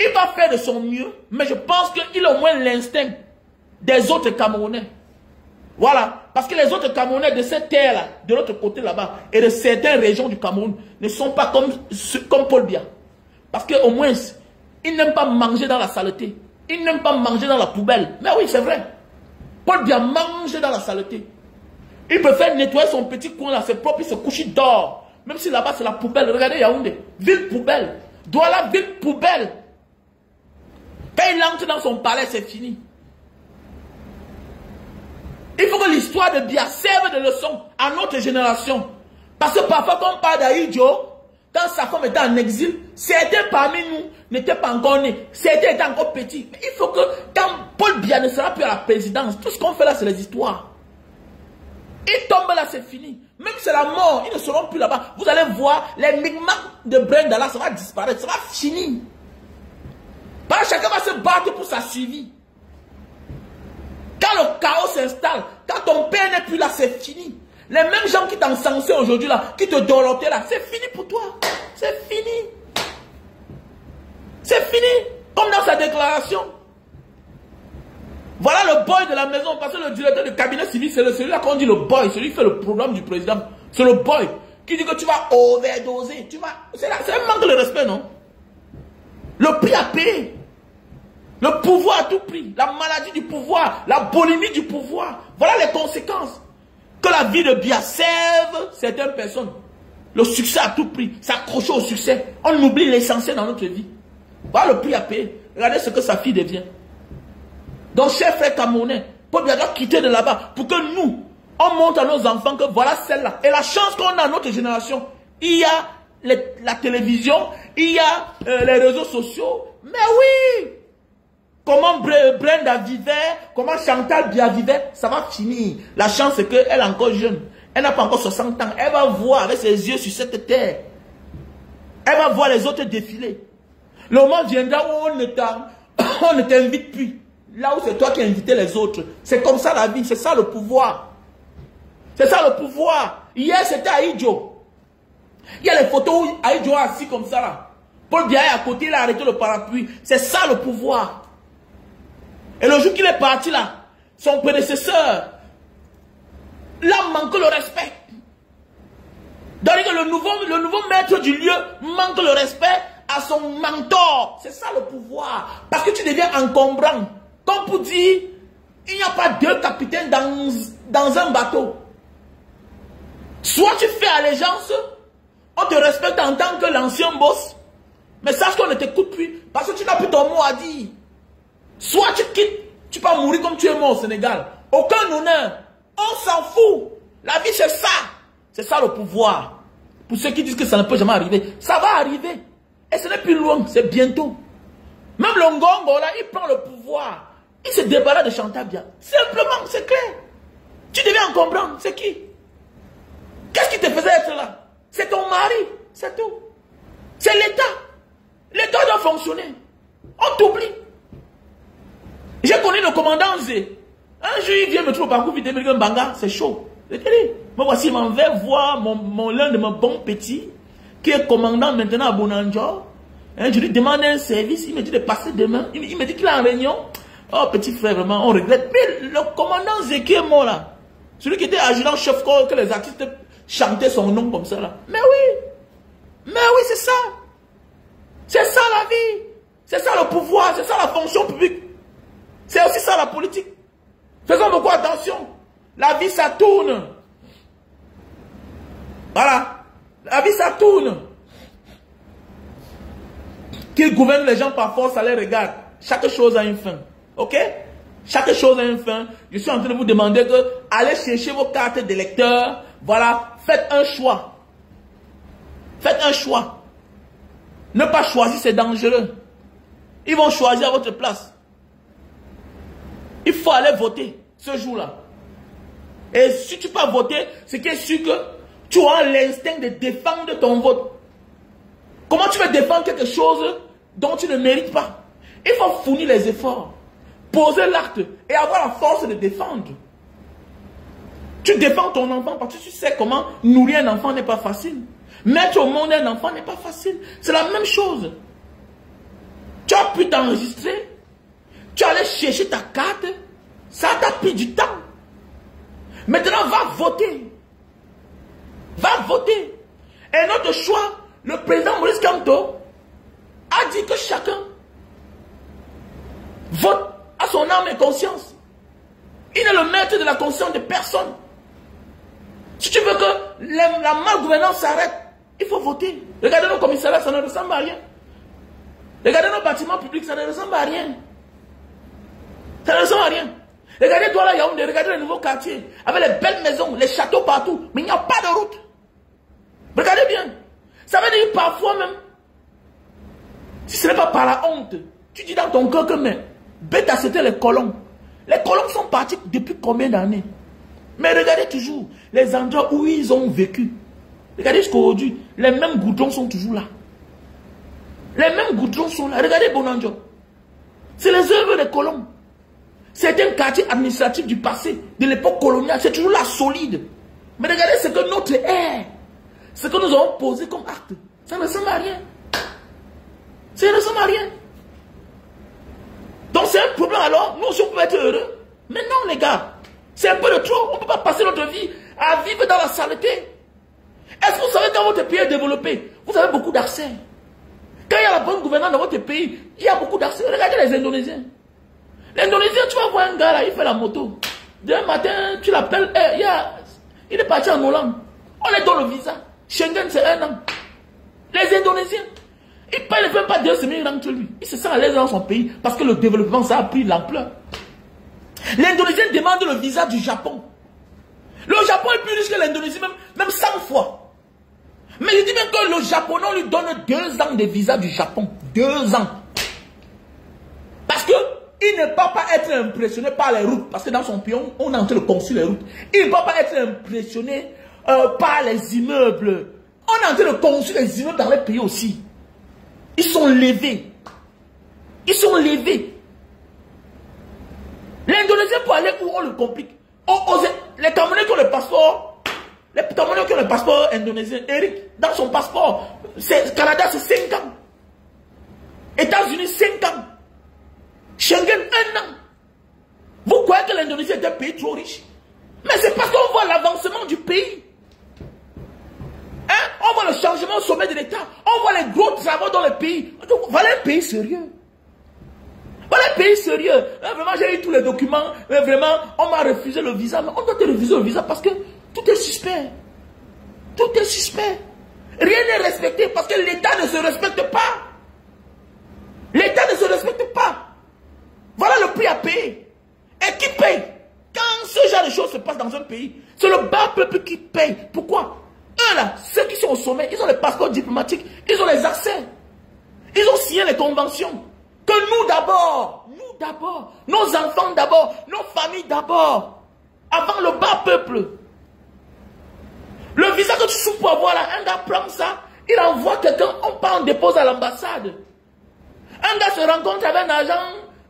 il va faire de son mieux. Mais je pense qu'il a au moins l'instinct des autres Camerounais. Voilà. Parce que les autres Camerounais de cette terre-là, de l'autre côté là-bas, et de certaines régions du Cameroun, ne sont pas comme Paul Biya. Parce qu'au moins, ils n'aiment pas manger dans la saleté. Ils n'aiment pas manger dans la poubelle. Mais oui, c'est vrai. Paul Biya mange dans la saleté. Il peut faire nettoyer son petit coin là, c'est propre, il se couche, il dort. Même si là-bas c'est la poubelle. Regardez Yaoundé, ville poubelle. Douala, ville poubelle. Quand il entre dans son palais, c'est fini. Il faut que l'histoire de Biya serve de leçon à notre génération. Parce que parfois quand on parle d'Ahidjo, quand sa femme était en exil, certains parmi nous n'étaient pas encore nés. Certains étaient encore petits. Mais il faut que quand Paul Biya ne sera plus à la présidence, tout ce qu'on fait là c'est les histoires. Il tombe là, c'est fini. Même si c'est la mort, ils ne seront plus là-bas. Vous allez voir, les migmaks de Brenda là, ça va disparaître, ça va finir. Parce que chacun va se battre pour sa survie. Quand le chaos s'installe, quand ton père n'est plus là, c'est fini. Les mêmes gens qui t'encensaient aujourd'hui là, qui te dorlotaient là, c'est fini pour toi. C'est fini. C'est fini. Comme dans sa déclaration. Voilà le boy de la maison, parce que le directeur du cabinet civil, c'est celui-là qu'on dit le boy, celui qui fait le programme du président. C'est le boy qui dit que tu vas overdoser. C'est un manque de respect, non? Le prix à payer. Le pouvoir à tout prix. La maladie du pouvoir. La boulimie du pouvoir. Voilà les conséquences. Que la vie de Biya serve certaines personnes. Le succès à tout prix. S'accrocher au succès. On oublie l'essentiel dans notre vie. Voilà le prix à payer. Regardez ce que sa fille devient. Donc, chers frères camerounais, Paul Biya doit quitter de là-bas pour que nous, on montre à nos enfants que voilà celle-là. Et la chance qu'on a à notre génération, il y a la télévision, il y a les réseaux sociaux. Mais oui! Comment Brenda vivait, comment Chantal Biya vivait, ça va finir. La chance c'est qu'elle est encore jeune. Elle n'a pas encore 60 ans. Elle va voir avec ses yeux sur cette terre. Elle va voir les autres défiler. Le moment viendra où on ne t'invite plus. Là où c'est toi qui as invité les autres. C'est comme ça la vie, c'est ça le pouvoir. C'est ça le pouvoir. Hier c'était Ahidjo. Il y a les photos où Ahidjo est assis comme ça là. Paul Biya est à côté, il a arrêté le parapluie. C'est ça le pouvoir. Et le jour qu'il est parti là, son prédécesseur l'a manqué le respect. Donc le nouveau maître du lieu manque le respect à son mentor. C'est ça le pouvoir. Parce que tu deviens encombrant. Comme pour dire, il n'y a pas deux capitaines dans un bateau. Soit tu fais allégeance, on te respecte en tant que l'ancien boss, mais sache qu'on ne t'écoute plus, parce que tu n'as plus ton mot à dire. Soit tu quittes, tu vas mourir comme tu es mort au Sénégal. Aucun honneur. On s'en fout. La vie c'est ça. C'est ça le pouvoir. Pour ceux qui disent que ça ne peut jamais arriver, ça va arriver. Et ce n'est plus loin, c'est bientôt. Même le Ngongo là, il prend le pouvoir. Il se débarrasse de Chantal Biya. Simplement, c'est clair. Tu deviens encombrant. C'est qui? Qu'est-ce qui te faisait être là? C'est ton mari. C'est tout. C'est l'État. L'État doit fonctionner. On t'oublie. J'ai connu le commandant Zé. Un jour, il vient me trouver au parcours vidéo, il me dit Banga, c'est chaud. Je te dis, moi voici, il m'en va voir l'un de mes bons petits, qui est commandant maintenant à Bonanjo. Je lui demande un service, il me dit de passer demain. Il me dit qu'il est en réunion. Oh, petit frère, vraiment, on regrette. Mais le commandant Zé qui est mort là, celui qui était adjudant-chef, que les artistes chantaient son nom comme ça là. Mais oui, c'est ça. C'est ça la vie. C'est ça le pouvoir, c'est ça la fonction publique. C'est aussi ça la politique. Faisons beaucoup attention. La vie ça tourne. Voilà. La vie ça tourne. Qu'ils gouvernent les gens par force, ça les regarde. Chaque chose a une fin. Ok? Chaque chose a une fin. Je suis en train de vous demander que allez chercher vos cartes d'électeurs. Voilà, faites un choix. Faites un choix. Ne pas choisir, c'est dangereux. Ils vont choisir à votre place. Il faut aller voter ce jour-là. Et si tu peux voter, c'est qui est sûr que tu auras l'instinct de défendre ton vote. Comment tu veux défendre quelque chose dont tu ne mérites pas? Il faut fournir les efforts, poser l'acte et avoir la force de défendre. Tu défends ton enfant parce que tu sais comment nourrir un enfant n'est pas facile. Mettre au monde un enfant n'est pas facile. C'est la même chose. Tu as pu t'enregistrer, tu allais chercher ta carte, ça t'a pris du temps. Maintenant, va voter. Va voter. Et notre choix, le président Maurice Kamto a dit que chacun vote à son âme et conscience. Il est le maître de la conscience de personne. Si tu veux que la malgouvernance s'arrête, il faut voter. Regardez nos commissariats, ça ne ressemble à rien. Regardez nos bâtiments publics, ça ne ressemble à rien. Ça ne ressemble à rien. Regardez Douala Yaoundé, regardez les nouveaux quartiers, avec les belles maisons, les châteaux partout, mais il n'y a pas de route. Regardez bien. Ça veut dire parfois même, si ce n'est pas par la honte, tu dis dans ton cœur que mais, bête à c'était les colons. Les colons sont partis depuis combien d'années? Mais regardez toujours les endroits où ils ont vécu. Regardez jusqu'à aujourd'hui, les mêmes goudrons sont toujours là. Les mêmes goudrons sont là. Regardez Bonanjo. C'est les œuvres des colons. C'est un quartier administratif du passé, de l'époque coloniale. C'est toujours là, solide. Mais regardez ce que notre ère, ce que nous avons posé comme acte. Ça ne ressemble à rien. Ça ne ressemble à rien. Donc c'est un problème alors. Nous aussi on peut être heureux. Mais non les gars. C'est un peu de trop. On ne peut pas passer notre vie à vivre dans la saleté. Est-ce que vous savez quand votre pays est développé, vous avez beaucoup d'accès. Quand il y a la bonne gouvernance dans votre pays, il y a beaucoup d'accès. Regardez les Indonésiens. L'Indonésien, tu vas voir un gars là, il fait la moto. Demain matin, tu l'appelles, il est parti en Hollande. On est dans le visa. Schengen, c'est 1 an. Les Indonésiens, ils ne payent même pas 2 semaines entre lui. Il se sent à l'aise dans son pays parce que le développement, ça a pris l'ampleur. L'Indonésien demande le visa du Japon. Le Japon est plus riche que l'Indonésie, même 100 fois. Mais il dit même que le Japonais, on lui donne 2 ans de visa du Japon. 2 ans. Parce que il ne peut pas être impressionné par les routes. Parce que dans son pays, on est en train de construire les routes. Il ne peut pas être impressionné par les immeubles. On est en train de construire les immeubles dans les pays aussi. Ils sont levés. Ils sont levés. L'Indonésien pour aller où on le complique. Les Camerounais qui ont le passeport, indonésien, Eric, dans son passeport, Canada c'est 5 ans. États-Unis 5 ans. Schengen 1 an. Vous croyez que l'Indonésie est un pays trop riche? Mais c'est parce qu'on voit l'avancement du pays. Hein? On voit le changement au sommet de l'État. On voit les gros travaux dans le pays. Donc, voilà un pays sérieux. Voilà un pays sérieux. Vraiment, j'ai eu tous les documents. Mais vraiment, on m'a refusé le visa. Mais on doit te refuser le visa parce que tout est suspect. Tout est suspect. Rien n'est respecté parce que l'État ne se respecte pas. L'État ne se respecte pas. Voilà le prix à payer. Et qui paye? Quand ce genre de choses se passe dans un pays, c'est le bas peuple qui paye. Pourquoi? Eux là, ceux qui sont au sommet, ils ont les passeports diplomatiques, ils ont les accès. Ils ont signé les conventions. Que nous d'abord, nos enfants d'abord, nos familles d'abord, avant le bas peuple. Le visa que tu souffres pour avoir là, un gars prend ça, il envoie quelqu'un, on part en dépose à l'ambassade. Un gars se rencontre avec un agent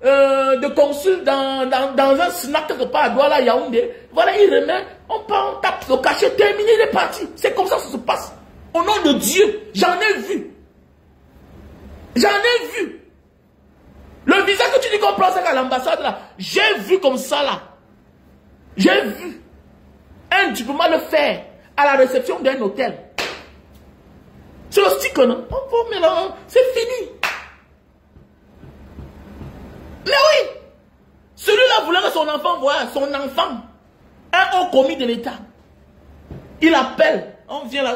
de consul dans un snack quelque part à Douala Yaoundé. Voilà, il remet, on part, on tape le cachet, terminé, il est parti. C'est comme ça que ça se passe. Au nom de Dieu, j'en ai vu. J'en ai vu. Le visa que tu dis qu'on prend ça à l'ambassade là, j'ai vu comme ça là. J'ai vu un diplomate le faire à la réception d'un hôtel. C'est le stick, non? C'est fini. Mais oui, celui-là voulait que son enfant voie son enfant, un haut commis de l'État. Il appelle, on vient là,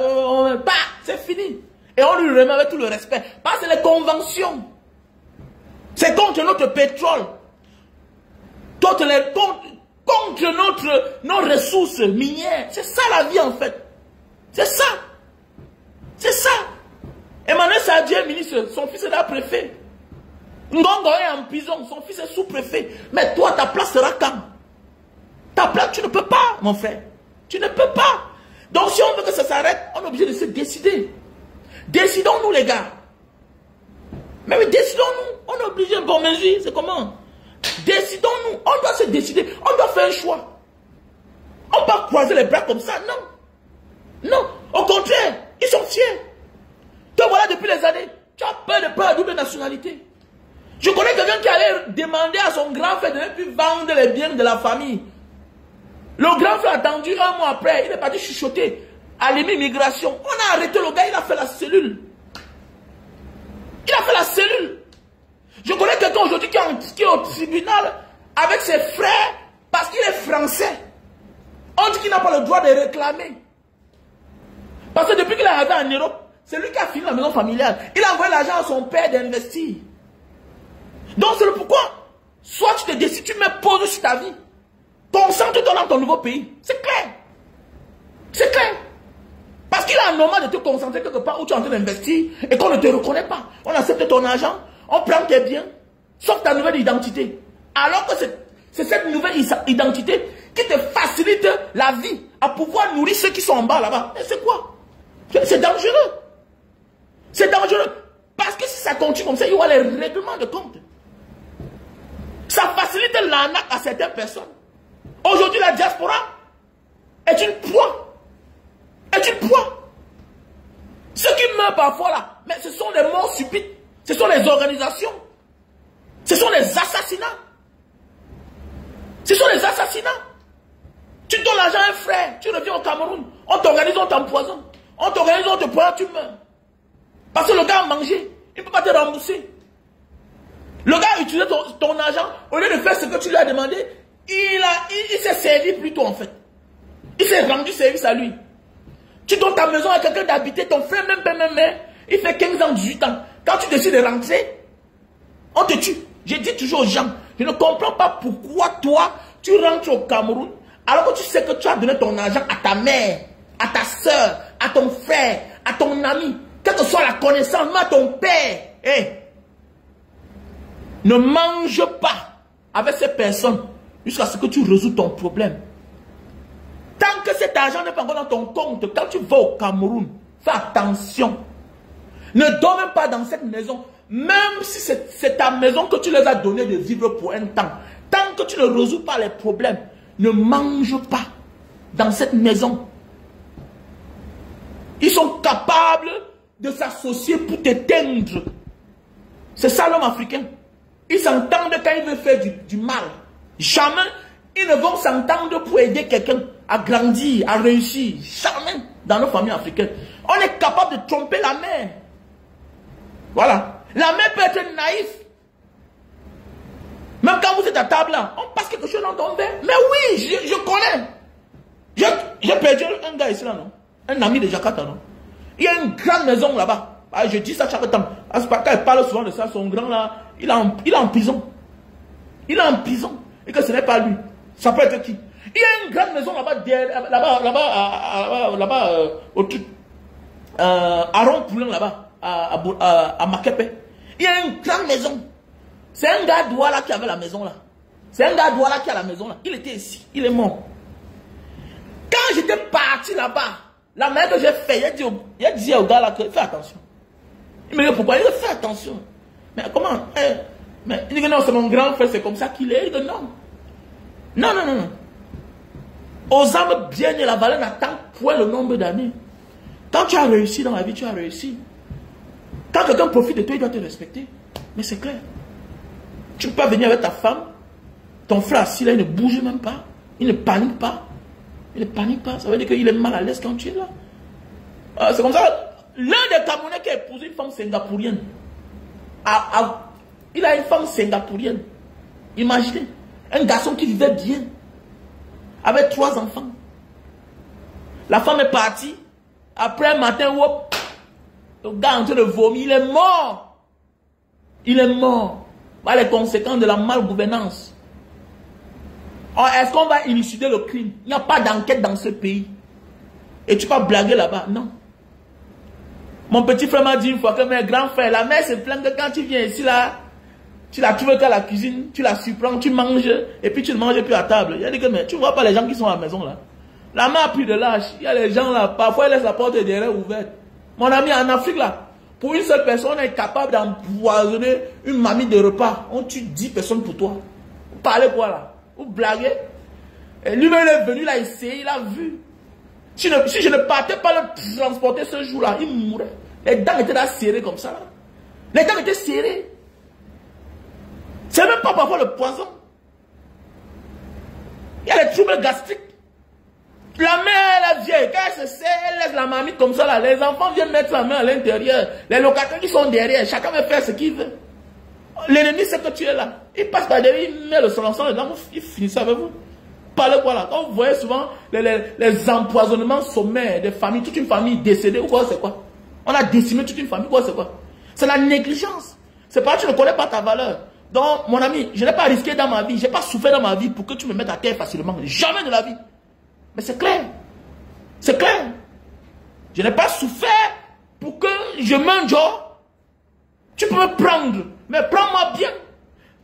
c'est fini. Et on lui remet avec tout le respect. Parce que c'est les conventions. C'est contre notre pétrole. Toi, contre nos ressources minières. C'est ça la vie en fait. C'est ça. C'est ça. Emmanuel Sadji est ministre, son fils est là préfet. Ngongo est en prison, son fils est sous-préfet. Mais toi, ta place sera quand? Ta place, tu ne peux pas, mon frère. Tu ne peux pas. Donc si on veut que ça s'arrête, on est obligé de se décider. Décidons-nous les gars. Mais oui, décidons-nous. On est obligé, bon, mais c'est comment? Décidons-nous. On doit se décider. On doit faire un choix. On ne peut pas croiser les bras comme ça, non. Non. Au contraire, ils sont fiers. Te voilà depuis les années. Tu as peur de la double nationalité. Je connais quelqu'un qui allait demander à son grand frère de ne plus vendre les biens de la famille. Le grand frère a attendu un mois après. Il est parti chuchoter à l'immigration. On a arrêté le gars, il a fait la cellule. Il a fait la cellule. Je connais quelqu'un aujourd'hui qui est au tribunal avec ses frères parce qu'il est français. On dit qu'il n'a pas le droit de réclamer. Parce que depuis qu'il est arrivé en Europe, c'est lui qui a fini la maison familiale. Il a envoyé l'argent à son père d'investir. Donc c'est le pourquoi. Soit tu te décides, tu mets pause sur ta vie. Ton sang te donne dans ton nouveau pays. C'est clair. C'est clair. Parce qu'il a normal de te concentrer quelque part où tu es en train d'investir et qu'on ne te reconnaît pas. On accepte ton argent, on prend tes biens, sauf ta nouvelle identité. Alors que c'est cette nouvelle identité qui te facilite la vie à pouvoir nourrir ceux qui sont en bas là-bas. Mais c'est quoi? C'est dangereux. C'est dangereux. Parce que si ça continue comme ça, il y aura les règlements de compte. Ça facilite l'arnaque à certaines personnes. Aujourd'hui, la diaspora est une proie. Est une proie. Ceux qui meurent parfois là, mais ce sont des morts subites. Ce sont les organisations. Ce sont les assassinats. Ce sont les assassinats. Tu donnes l'argent à un frère, tu reviens au Cameroun, on t'organise, on t'empoisonne. On t'organise, on te poignarde, tu meurs. Parce que le gars a mangé, il ne peut pas te rembourser. Le gars a utilisé ton argent, au lieu de faire ce que tu lui as demandé, il s'est servi plutôt en fait. Il s'est rendu service à lui. Tu donnes ta maison à quelqu'un d'habiter, ton frère même, il fait 15 ans, 18 ans. Quand tu décides de rentrer, on te tue. Je dis toujours aux gens, je ne comprends pas pourquoi toi, tu rentres au Cameroun, alors que tu sais que tu as donné ton argent à ta mère, à ta soeur, à ton frère, à ton ami, quelle que soit la connaissance, même à ton père. Hey, ne mange pas avec ces personnes jusqu'à ce que tu résous ton problème. Tant que cet argent n'est pas encore dans ton compte, quand tu vas au Cameroun, fais attention. Ne dors même pas dans cette maison, même si c'est ta maison que tu les as donné de vivre pour un temps. Tant que tu ne résous pas les problèmes, ne mange pas dans cette maison. Ils sont capables de s'associer pour t'éteindre. C'est ça l'homme africain. Ils s'entendent quand ils veulent faire du mal. Jamais ils ne vont s'entendre pour aider quelqu'un à grandir, à réussir. Jamais dans nos familles africaines. On est capable de tromper la mère. Voilà. La mère peut être naïve. Même quand vous êtes à table là, on passe quelque chose dans ton verre. Mais oui, je connais. J'ai perdu un gars ici là, non? Un ami de Jakarta, non? Il y a une grande maison là-bas. Ah, je dis ça chaque temps. Quand il parle souvent de ça, son grand là, il est en prison. Il est en prison. Et que ce n'est pas lui. Ça peut être qui? Il y a une grande maison là-bas, au truc. À Rond-Poulin là-bas, à Makepe. Il y a une grande maison. C'est un gars Douala qui avait la maison là. C'est un gars Douala qui a la maison là. Il était ici. Il est mort. Quand j'étais parti là-bas, la manière que j'ai fait, il a dit au gars là que fais attention. Il me dit pourquoi? Il dit fais attention. Mais comment? Mais il dit non, c'est mon grand frère, c'est comme ça qu'il est. Il dit non. Non. Aux âmes bien et la valeur n'attend point le nombre d'années. Quand tu as réussi dans la vie, tu as réussi. Quand quelqu'un profite de toi, il doit te respecter. Mais c'est clair. Tu ne peux pas venir avec ta femme, ton frère assis là, il ne bouge même pas. Il ne panique pas. Il ne panique pas. Ça veut dire qu'il est mal à l'aise quand tu es là. C'est comme ça. L'un des Camerounais qui a épousé une femme singapourienne. Il a une femme singapourienne. Imaginez. Un garçon qui vivait bien. Avec 3 enfants. La femme est partie. Après un matin, hop, le gars est en train de vomir. Il est mort. Il est mort. Voilà les conséquences de la malgouvernance. Est-ce qu'on va élucider le crime? Il n'y a pas d'enquête dans ce pays. Et tu vas blaguer là-bas? Non. Mon petit frère m'a dit une fois que mes grands frères, la mère se plaint que quand tu viens ici, là, tu la trouves qu'à la cuisine, tu la surprends, tu manges, et puis tu ne manges plus à table. Il a dit que, mais tu ne vois pas les gens qui sont à la maison là. La mère a pris de l'âge. Il y a les gens là, parfois ils laissent la porte derrière ouverte. Mon ami, en Afrique là, pour une seule personne, on est capable d'empoisonner une mamie de repas. On tue 10 personnes pour toi. Vous parlez quoi là? Vous blaguez? Et lui-même est venu là, il a vu. Si je ne partais pas le transporter ce jour-là, il mourrait. Les dents étaient là serrées comme ça. Là. Les dents étaient serrées. C'est même pas parfois le poison. Il y a les troubles gastriques. La mère, la vieille, quand elle se serre, elle laisse la mamie comme ça là. Les enfants viennent mettre la main à l'intérieur. Les locataires qui sont derrière, chacun veut faire ce qu'il veut. L'ennemi sait que tu es là. Il passe par derrière, il met le sang dedans, il finit ça avec vous. Parlez quoi là? Quand vous voyez souvent les empoisonnements sommaires des familles, toute une famille décédée, ou quoi, c'est quoi? On a décimé toute une famille, quoi, c'est quoi? C'est la négligence. C'est pas que tu ne connais pas ta valeur. Donc, mon ami, je n'ai pas risqué dans ma vie, je n'ai pas souffert dans ma vie pour que tu me mettes à terre facilement. Jamais de la vie. Mais c'est clair. C'est clair. Je n'ai pas souffert pour que je mange. Tu peux me prendre, mais prends-moi bien.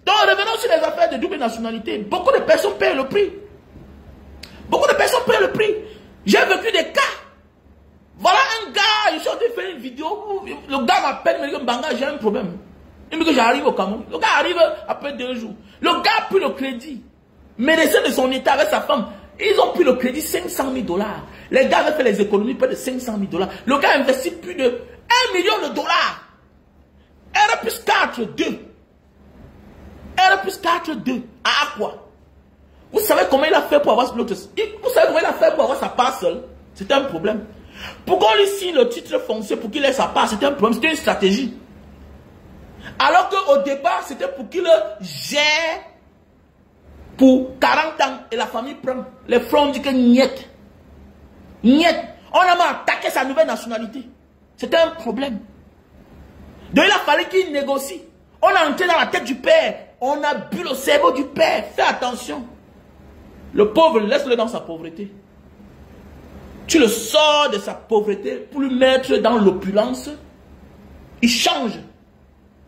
Donc, revenons sur les affaires de double nationalité. Beaucoup de personnes payent le prix. Beaucoup de personnes payent le prix. J'ai vécu des cas. Voilà un gars, je suis en train de faire une vidéo. Le gars m'appelle, il me dit que Mbanga, j'ai un problème. Il me dit que j'arrive au Cameroun. Le gars arrive après 2 jours. Le gars a pris le crédit. Médecin de son état avec sa femme. Ils ont pris le crédit 500 000 $. Les gars avaient fait les économies près de 500 000 $. Le gars a investi plus de 1 million $. R plus 4, 2. R plus 4, 2. À quoi? Vous savez comment il a fait pour avoir ce lotus? Vous savez comment il a fait pour avoir sa part seule? C'était un problème. Pourquoi on lui signe le titre foncier pour qu'il ait sa part? C'était un problème, c'était une stratégie. Alors qu'au départ, c'était pour qu'il gère pour 40 ans et la famille prend. Les frères disent que niet. Niet. On a même attaqué sa nouvelle nationalité. C'était un problème. Donc il a fallu qu'il négocie. On a entré dans la tête du père. On a bu le cerveau du père. Fais attention. Le pauvre, laisse-le dans sa pauvreté. Tu le sors de sa pauvreté pour le mettre dans l'opulence. Il change.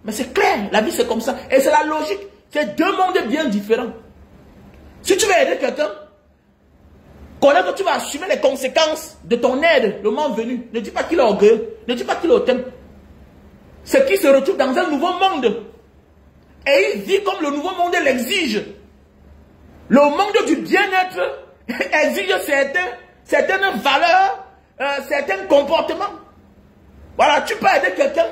Mais c'est clair, la vie c'est comme ça. Et c'est la logique. C'est 2 mondes bien différents. Si tu veux aider quelqu'un, connais que tu vas assumer les conséquences de ton aide le moment venu. Ne dis pas qu'il est orgueilleux. Ne dis pas qu'il est hautain. C'est qu'il se retrouve dans un nouveau monde. Et il vit comme le nouveau monde l'exige. Le monde du bien-être exige certaines valeurs, certains comportements. Voilà, tu peux aider quelqu'un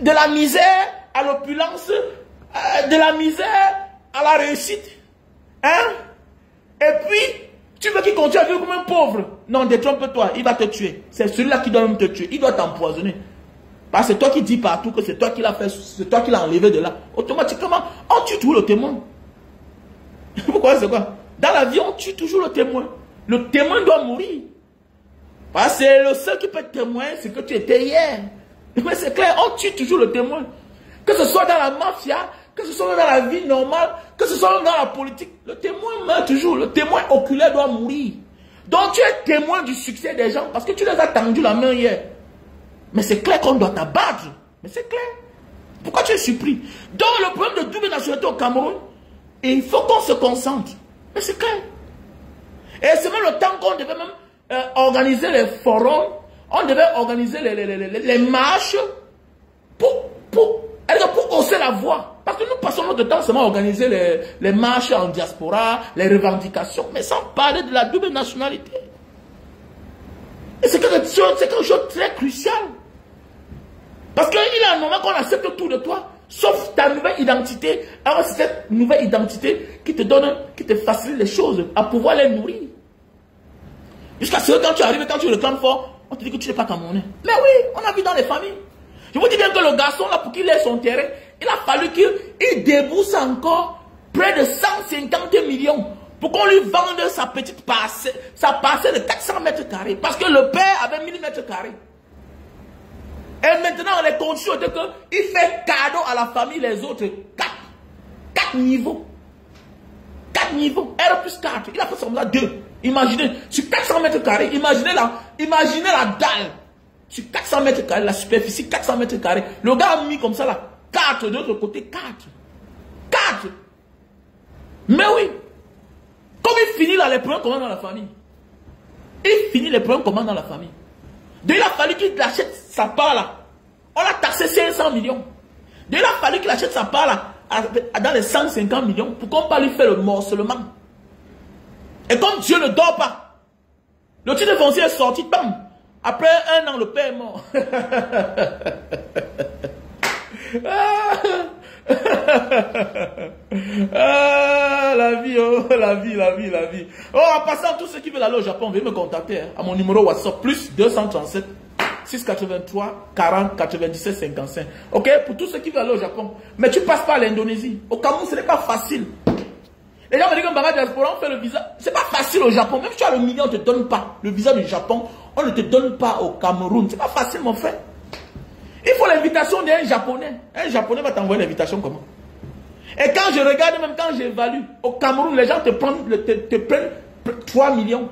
de la misère à l'opulence, de la misère à la réussite. Hein? Et puis, tu veux qu'il continue à vivre comme un pauvre. Non, détrompe-toi, il va te tuer. C'est celui-là qui doit même te tuer. Il doit t'empoisonner. Parce que c'est toi qui dis partout que c'est toi qui l'as fait, c'est toi qui l'as enlevé de là. Automatiquement, on tue toujours le témoin. Pourquoi c'est quoi? Dans la vie, on tue toujours le témoin. Le témoin doit mourir. Parce que c'est le seul qui peut témoigner ce que tu étais hier. Mais c'est clair, on tue toujours le témoin. Que ce soit dans la mafia, que ce soit dans la vie normale, que ce soit dans la politique, le témoin meurt toujours. Le témoin oculaire doit mourir. Donc tu es témoin du succès des gens parce que tu les as tendu la main hier. Mais c'est clair qu'on doit t'abattre. Mais c'est clair. Pourquoi tu es surpris? Donc le problème de double nationalité au Cameroun, il faut qu'on se concentre. Mais c'est clair. Et c'est même le temps qu'on devait même organiser les forums, on devait organiser les marches pour hausser la voix. Parce que nous passons notre temps seulement à organiser les marches en diaspora, les revendications, mais sans parler de la double nationalité. Et c'est quelque chose de très crucial. Parce qu'il est un moment qu'on accepte tout de toi, sauf ta nouvelle identité. Alors c'est cette nouvelle identité qui te donne, qui te facilite les choses, à pouvoir les nourrir. Jusqu'à ce que quand tu arrives, quand tu réclames fort, on te dit que tu n'es pas camerounais. Mais oui, on a vu dans les familles. Je vous dis bien que le garçon, là, pour qu'il ait son terrain, il a fallu qu'il débourse encore près de 150 millions pour qu'on lui vende sa petite parcelle, de 400 mètres carrés. Parce que le père avait 1000 mètres carrés. Et maintenant, les conditions étaient qu'il fait cadeau à la famille, les autres. 4 niveaux. 4 4 niveaux, R plus 4, il a fait ça comme ça 2. Imaginez, sur 400 mètres carrés, imaginez la dalle. Sur 400 mètres carrés, la superficie 400 mètres carrés. Le gars a mis comme ça là, 4 de l'autre côté, 4. 4. Mais oui. Comme il finit là, les problèmes comment dans la famille. Il finit les problèmes comment dans la famille. Donc il a fallu qu'il achète sa part là. On l'a taxé 500 millions. Donc il a fallu qu'il achète sa part là, dans les 150 millions, pour qu'on pas lui faire le morcellement. Et comme Dieu ne dort pas, le titre foncier est sorti, bam. Après 1 an, le père est mort. La vie, oh, la vie. Oh, en passant, tous ceux qui veulent aller au Japon, veuillez me contacter à mon numéro WhatsApp, plus 237 683 40 97 55. Ok, pour tous ceux qui veulent aller au Japon. Mais tu passes pas à l'Indonésie. Au Cameroun, ce n'est pas facile. Les gens me disent que Mbara Diaspora, on fait le visa. C'est pas facile au Japon. Même si tu as le million, on ne te donne pas. Le visa du Japon, on ne te donne pas au Cameroun. C'est pas facile, mon frère. Il faut l'invitation d'un Japonais. Un Japonais va t'envoyer l'invitation comment? Et quand je regarde, même quand j'évalue, au Cameroun, les gens te prennent 3 millions.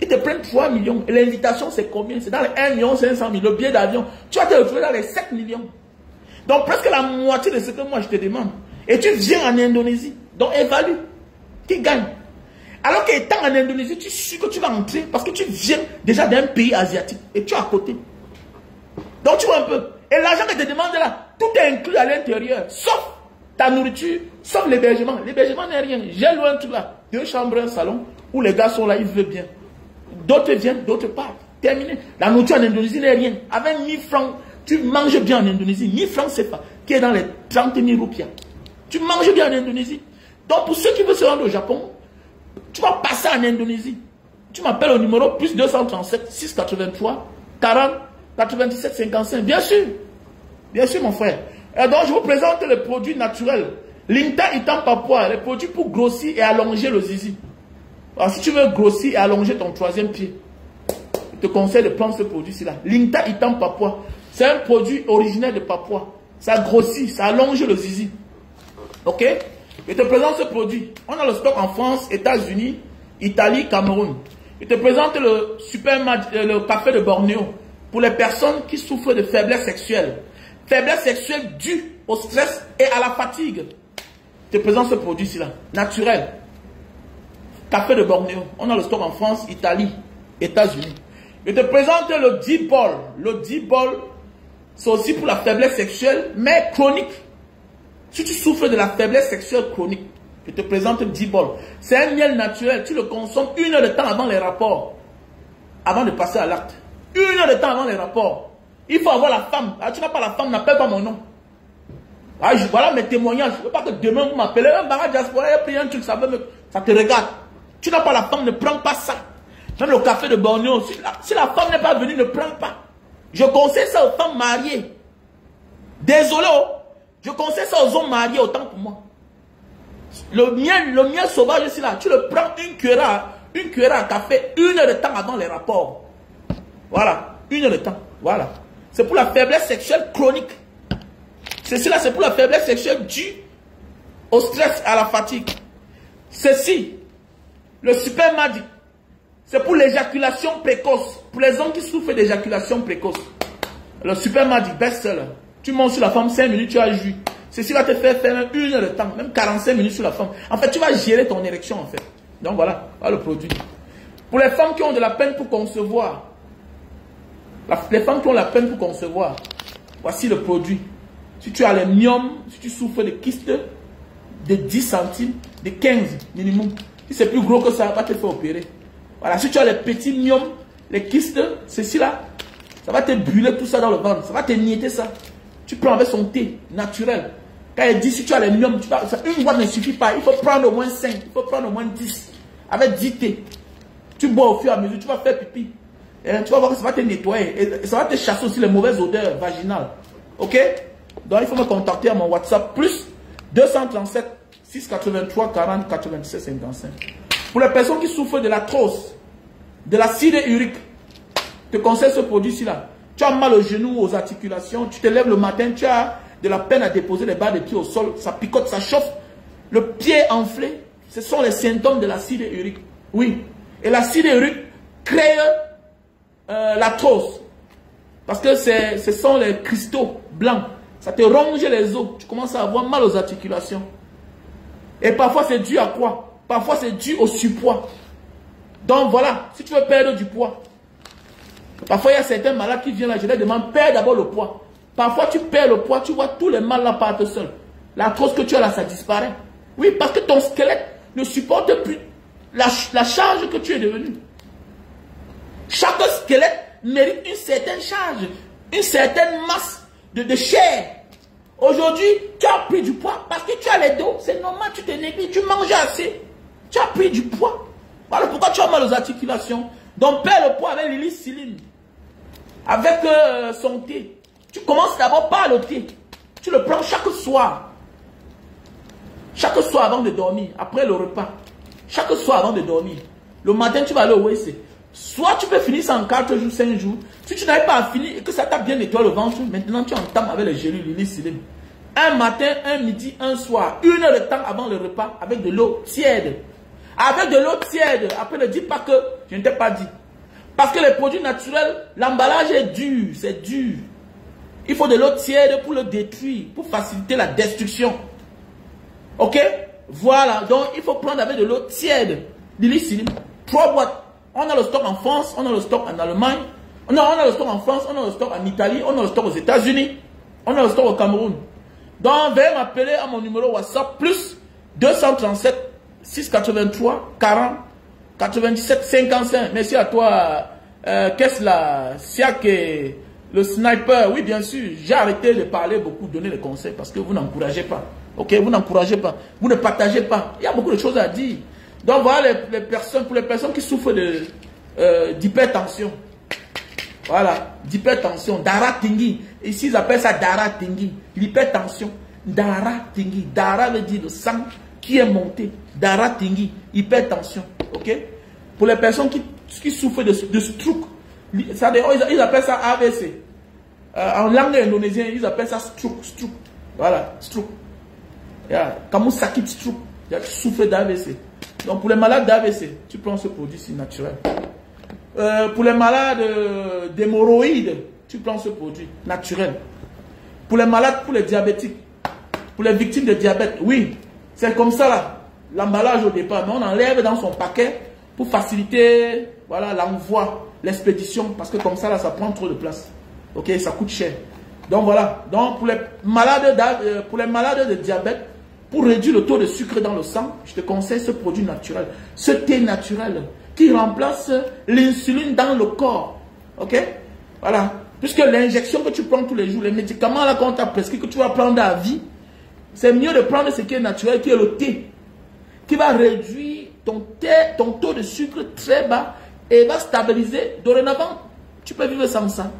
Ils te prennent 3 millions. Et l'invitation, c'est combien? C'est dans les 1 500 000. Le billet d'avion, tu vas te retrouver dans les 7 millions. Donc presque la moitié de ce que moi je te demande. Et tu viens en Indonésie. Donc évalue. Qui gagne? Alors qu'étant en Indonésie, tu sais que tu vas entrer parce que tu viens déjà d'un pays asiatique. Et tu es à côté. Donc tu vois un peu. Et l'argent que tu te demandes là, tout est inclus à l'intérieur. Sauf ta nourriture, sauf l'hébergement. L'hébergement n'est rien. J'ai loué un truc là. 2 chambres, un salon, où les gars sont là, ils veulent bien. D'autres viennent, d'autres partent. Terminé. La nourriture en Indonésie n'est rien. Avec 1000 francs, tu manges bien en Indonésie. 1000 francs, c'est pas. Qui est dans les 30 000 roupias. Tu manges bien en Indonésie. Donc pour ceux qui veulent se rendre au Japon, tu vas passer en Indonésie. Tu m'appelles au numéro plus 237 683 40 97 55. Bien sûr. Bien sûr, mon frère. Et donc, je vous présente les produits naturels. Linta Itam Papua, les produits pour grossir et allonger le zizi. Alors, si tu veux grossir et allonger ton 3e pied, je te conseille de prendre ce produit-ci là. Linta Itam Papua. C'est un produit originaire de Papua. Ça grossit, ça allonge le zizi. Ok? Je te présente ce produit. On a le stock en France, États-Unis, Italie, Cameroun. Je te présente le café de Bornéo. Pour les personnes qui souffrent de faiblesse sexuelle. Faiblesse sexuelle due au stress et à la fatigue. Je te présente ce produit-ci là, naturel. Café de Bornéo. On a le stock en France, Italie, États-Unis. Je te présente le D-Ball. Le D-Ball, c'est aussi pour la faiblesse sexuelle, mais chronique. Si tu souffres de la faiblesse sexuelle chronique, je te présente le D-Ball. C'est un miel naturel. Tu le consommes 1 heure de temps avant les rapports. Avant de passer à l'acte. 1 heure de temps avant les rapports. Il faut avoir la femme. Ah, tu n'as pas la femme, n'appelle pas mon nom. Ah, voilà mes témoignages. Je ne veux pas que demain vous m'appelez. Mbara Diaspora, il a pris un truc, ça te regarde. Tu n'as pas la femme, ne prends pas ça. Même le café de Bornéo, si la femme n'est pas venue, ne prends pas. Je conseille ça aux femmes mariées. Désolé, je conseille ça aux hommes mariés autant pour moi. Le miel sauvage ici là, tu le prends une cuillère à café 1 heure de temps avant les rapports. Voilà, 1 heure de temps. Voilà. C'est pour la faiblesse sexuelle chronique. Ceci là, c'est pour la faiblesse sexuelle due au stress, à la fatigue. Ceci, le Super Magic, c'est pour l'éjaculation précoce. Pour les hommes qui souffrent d'éjaculation précoce. Le Super Magic best-seller. Tu montes sur la femme 5 minutes, tu as joui. Ceci va te faire même 1 heure de temps, même 45 minutes sur la femme. En fait, tu vas gérer ton érection en fait. Donc voilà le produit. Pour les femmes qui ont de la peine pour concevoir, les femmes qui ont la peine pour concevoir, voici le produit. Si tu as les myomes, si tu souffres de kystes de 10 centimes, de 15 minimum, si c'est plus gros que ça, va te faire opérer. Voilà, si tu as les petits myomes, les kystes, ceci là, ça va te brûler tout ça dans le ventre, ça va te niéter ça. Tu prends avec son thé naturel. Quand elle dit si tu as les myomes, une boîte ne suffit pas, il faut prendre au moins 5, il faut prendre au moins 10. Avec 10 thés. Tu bois au fur et à mesure, tu vas faire pipi. Et tu vas voir que ça va te nettoyer. Et ça va te chasser aussi les mauvaises odeurs vaginales. Ok? Donc il faut me contacter à mon WhatsApp plus 237 683 40 97 55. Pour les personnes qui souffrent de l'arthrose, de l'acide urique, je te conseille ce produit-ci là. Tu as mal aux genoux, aux articulations, tu te lèves le matin, tu as de la peine à déposer les bas de pied au sol, ça picote, ça chauffe, le pied enflé, Ce sont les symptômes de l'acide urique. Oui. Et l'acide urique crée l'arthrose. Parce que ce sont les cristaux blancs. Ça te ronge les os. Tu commences à avoir mal aux articulations. Et parfois, c'est dû à quoi? Parfois, c'est dû au surpoids. Donc voilà, si tu veux perdre du poids. Parfois, il y a certains malades qui viennent là, je leur demande, perds d'abord le poids. Parfois, tu perds le poids, tu vois tous les mal là partent seuls. L'arthrose que tu as là, ça disparaît. Oui, parce que ton squelette ne supporte plus la charge que tu es devenu. Chaque squelette mérite une certaine charge, une certaine masse de chair. Aujourd'hui, tu as pris du poids parce que tu as les dos. C'est normal, tu te négliges, tu manges assez. Tu as pris du poids. Voilà pourquoi tu as mal aux articulations. Donc, perds le poids avec l'hélicilline. Avec son thé. Tu commences d'abord par le thé. Tu le prends chaque soir. Chaque soir avant de dormir. Après le repas. Chaque soir avant de dormir. Le matin, tu vas aller au WC. Soit tu peux finir ça en 4 jours, 5 jours. Si tu n'arrives pas à finir et que ça t'a bien nettoyé le ventre, maintenant tu entames avec les gélules, l'hélicilline. Un matin, un midi, un soir. 1 heure de temps avant le repas avec de l'eau tiède. Avec de l'eau tiède. Après, ne dis pas que je ne t'ai pas dit. Parce que les produits naturels, l'emballage est dur. C'est dur. Il faut de l'eau tiède pour le détruire. Pour faciliter la destruction. Ok? Voilà. Donc, il faut prendre avec de l'eau tiède. L'hélicilline. 3 boîtes. On a le stock en France. On a le stock en Allemagne. Non, on a le stock en France. On a le stock en Italie. On a le stock aux États-Unis. On a le stock au Cameroun. Donc, veuillez m'appeler à mon numéro WhatsApp. Plus 237 683 40 97 55. Merci à toi, qu'est-ce là, Siak et le sniper. Oui, bien sûr, j'ai arrêté de parler beaucoup, donner des conseils parce que vous n'encouragez pas. Ok, vous n'encouragez pas. Vous ne partagez pas. Il y a beaucoup de choses à dire. Donc voilà les personnes, pour les personnes qui souffrent d'hypertension. Voilà, d'hypertension, Dara Tingui. Ici, ils appellent ça Dara Tingui. L'hypertension, Dara Tingui. Dara veut dire le sang qui est monté. Dara Tingui, hypertension. Ok? Pour les personnes qui souffrent de stroke, ils appellent ça AVC. En langue indonésienne, ils appellent ça stroke. Voilà, stroke. Kamu sakit stroke. Tu souffres d'AVC. Donc pour les malades d'AVC, tu prends ce produit, c'est naturel. Pour les malades d'hémorroïdes, tu prends ce produit naturel. Pour les malades, pour les diabétiques, pour les victimes de diabète, oui, c'est comme ça là. L'emballage au départ, mais on enlève dans son paquet pour faciliter voilà, l'envoi, l'expédition, parce que comme ça là, ça prend trop de place. Ok, ça coûte cher. Donc voilà. Donc pour les malades de diabète, pour réduire le taux de sucre dans le sang, je te conseille ce produit naturel, ce thé naturel qui remplace l'insuline dans le corps. Ok? Voilà. Puisque l'injection que tu prends tous les jours, les médicaments là qu'on t'a prescrit, que tu vas prendre à vie, c'est mieux de prendre ce qui est naturel, qui est le thé, qui va réduire ton taux de sucre très bas et va stabiliser. Dorénavant, tu peux vivre sans ça.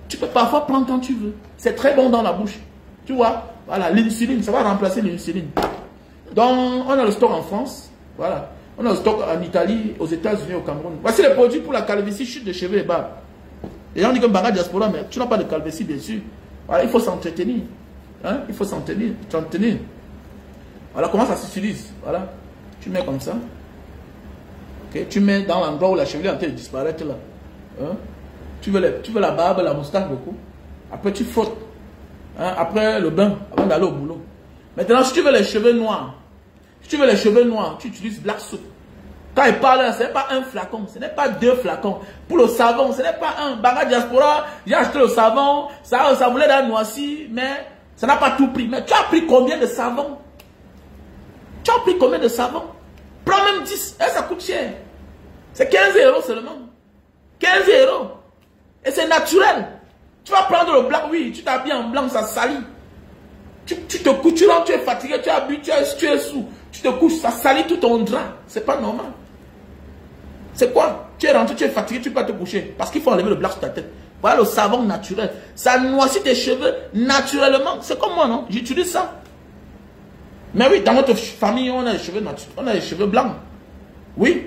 Tu peux parfois prendre quand tu veux. C'est très bon dans la bouche. Tu vois? Voilà, l'insuline, ça va remplacer l'insuline. Donc, on a le stock en France. Voilà. On a le stock en Italie, aux États-Unis, au Cameroun. Voici les produits pour la calvitie, chute de cheveux et barbe. Les gens disent que Banga Diaspora, mais tu n'as pas de calvitie, bien sûr. Voilà, il faut s'entretenir. Hein? Il faut s'entretenir. Voilà comment ça s'utilise. Voilà. Tu mets comme ça. Okay. Tu mets dans l'endroit où la chevelure est en train de disparaître là. Hein? Tu veux la barbe, la moustache beaucoup. Après, tu frottes. Hein? Après le bain, avant d'aller au boulot. Maintenant, si tu veux les cheveux noirs, tu utilises Black Soap. Quand il parle, ce n'est pas un flacon, ce n'est pas 2 flacons. Pour le savon, ce n'est pas un. Banga Diaspora, j'ai acheté le savon, ça voulait d'un noisy, mais ça n'a pas tout pris. Mais tu as pris combien de savon? Prends même 10, et ça coûte cher. C'est 15 € seulement. 15 €. Et c'est naturel. Tu vas prendre le blanc, oui, tu t'habilles en blanc, ça salit. Tu te couches, tu rentres, tu es fatigué, tu as bu, tu es sous. Tu te couches, ça salit tout ton drap. C'est pas normal. C'est quoi? Tu es rentré, tu es fatigué, tu peux pas te coucher. Parce qu'il faut enlever le blanc sur ta tête. Voilà le savon naturel. Ça noircit tes cheveux naturellement. C'est comme moi, non? J'utilise ça. Mais oui, dans notre famille, on a les cheveux naturels. On a les cheveux blancs. Oui.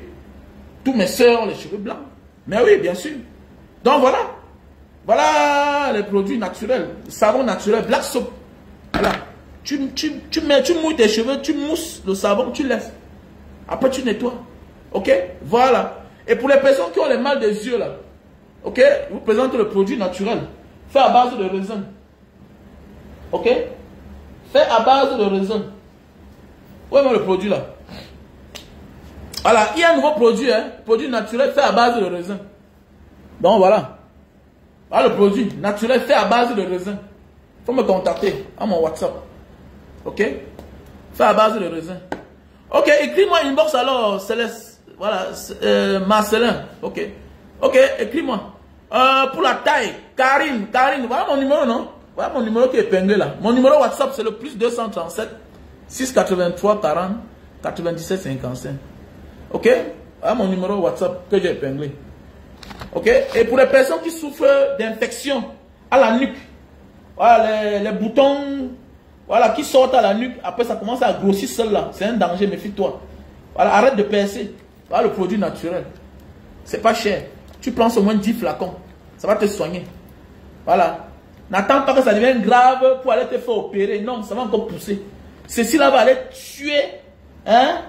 Tous mes soeurs ont les cheveux blancs. Mais oui, bien sûr. Donc voilà. Voilà les produits naturels. Le savon naturel, Black Soap. Voilà. Tu mouilles tes cheveux, tu mousses le savon, tu laisses. Après, tu nettoies. Ok? Voilà. Et pour les personnes qui ont les mal des yeux, là, ok? Je vous présente le produit naturel. Fait à base de raisin. Ok? Fait à base de raisin. Où est le produit, là? Voilà. Il y a un nouveau produit, hein? Produit naturel fait à base de raisin. Donc, voilà. Voilà le produit naturel fait à base de raisin. Il faut me contacter à mon WhatsApp. Ok? Fait à base de raisin. Ok, écris-moi une box alors, Céleste. Voilà, Marcelin. Ok. Ok, écris-moi. Pour la taille, Karine. Voilà mon numéro, non? Voilà mon numéro qui est épinglé là. Mon numéro WhatsApp, c'est le plus 237 683 40 97 55. Ok? Voilà mon numéro WhatsApp que j'ai épinglé. Ok? Et pour les personnes qui souffrent d'infection à la nuque, voilà, les boutons, voilà, qui sortent à la nuque, après ça commence à grossir seul là. C'est un danger, méfie-toi. Voilà, arrête de percer. Voilà le produit naturel. C'est pas cher. Tu prends au moins 10 flacons. Ça va te soigner. Voilà. N'attends pas que ça devienne grave pour aller te faire opérer. Non, ça va encore pousser. Ceci là va aller tuer, hein,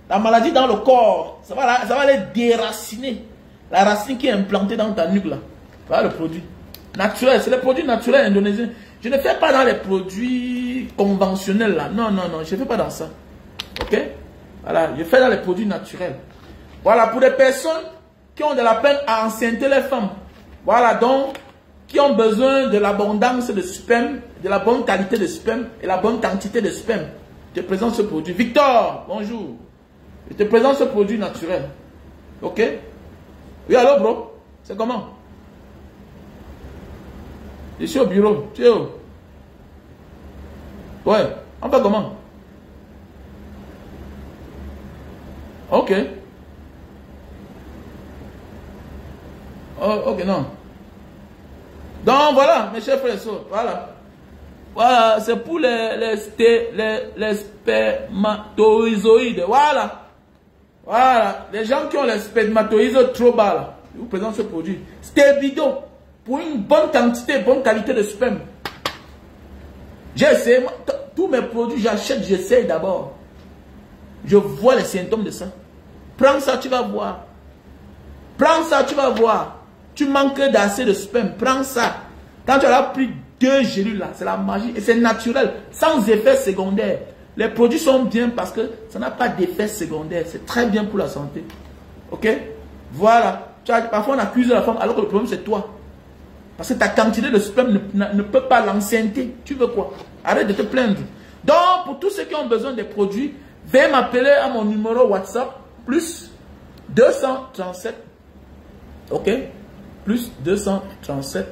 la maladie dans le corps. Ça va aller déraciner. La racine qui est implantée dans ta nuque là. Voilà le produit. Naturel. C'est le produit naturel indonésien. Je ne fais pas dans les produits conventionnels là. Non, non, non. Je ne fais pas dans ça. Ok? Voilà. Je fais dans les produits naturels. Voilà. Pour les personnes qui ont de la peine à enceinte les femmes. Voilà. Donc, qui ont besoin de l'abondance de sperme, de la bonne qualité de sperme et la bonne quantité de sperme. Je te présente ce produit. Victor, bonjour. Je te présente ce produit naturel. Ok? Oui, allô, bro? C'est comment? Je suis au bureau. Tu es où? Ouais. On fait comment? Ok. Oh, ok, non. Donc, voilà, mes chers frères et sœurs. Voilà. Voilà, c'est pour les spermatozoïdes. Voilà. Voilà. Les gens qui ont les spermatozoïdes trop bas, là. Je vous présente ce produit. Stébido. Pour une bonne quantité, bonne qualité de sperme. J'ai essayé. Tous mes produits, j'achète, j'essaye d'abord. Je vois les symptômes de ça. Prends ça, tu vas voir. Prends ça, tu vas voir. Tu manques d'assez de sperme. Prends ça. Quand tu as pris 2 gélules là, c'est la magie. Et c'est naturel, sans effet secondaire. Les produits sont bien parce que ça n'a pas d'effet secondaire. C'est très bien pour la santé. Ok? Voilà. Parfois on accuse la femme alors que le problème c'est toi. Parce que ta quantité de sperme ne peut pas l'enceinte. Tu veux quoi? Arrête de te plaindre. Donc, pour tous ceux qui ont besoin des produits, veuillez m'appeler à mon numéro WhatsApp, plus 237. Ok? Plus 237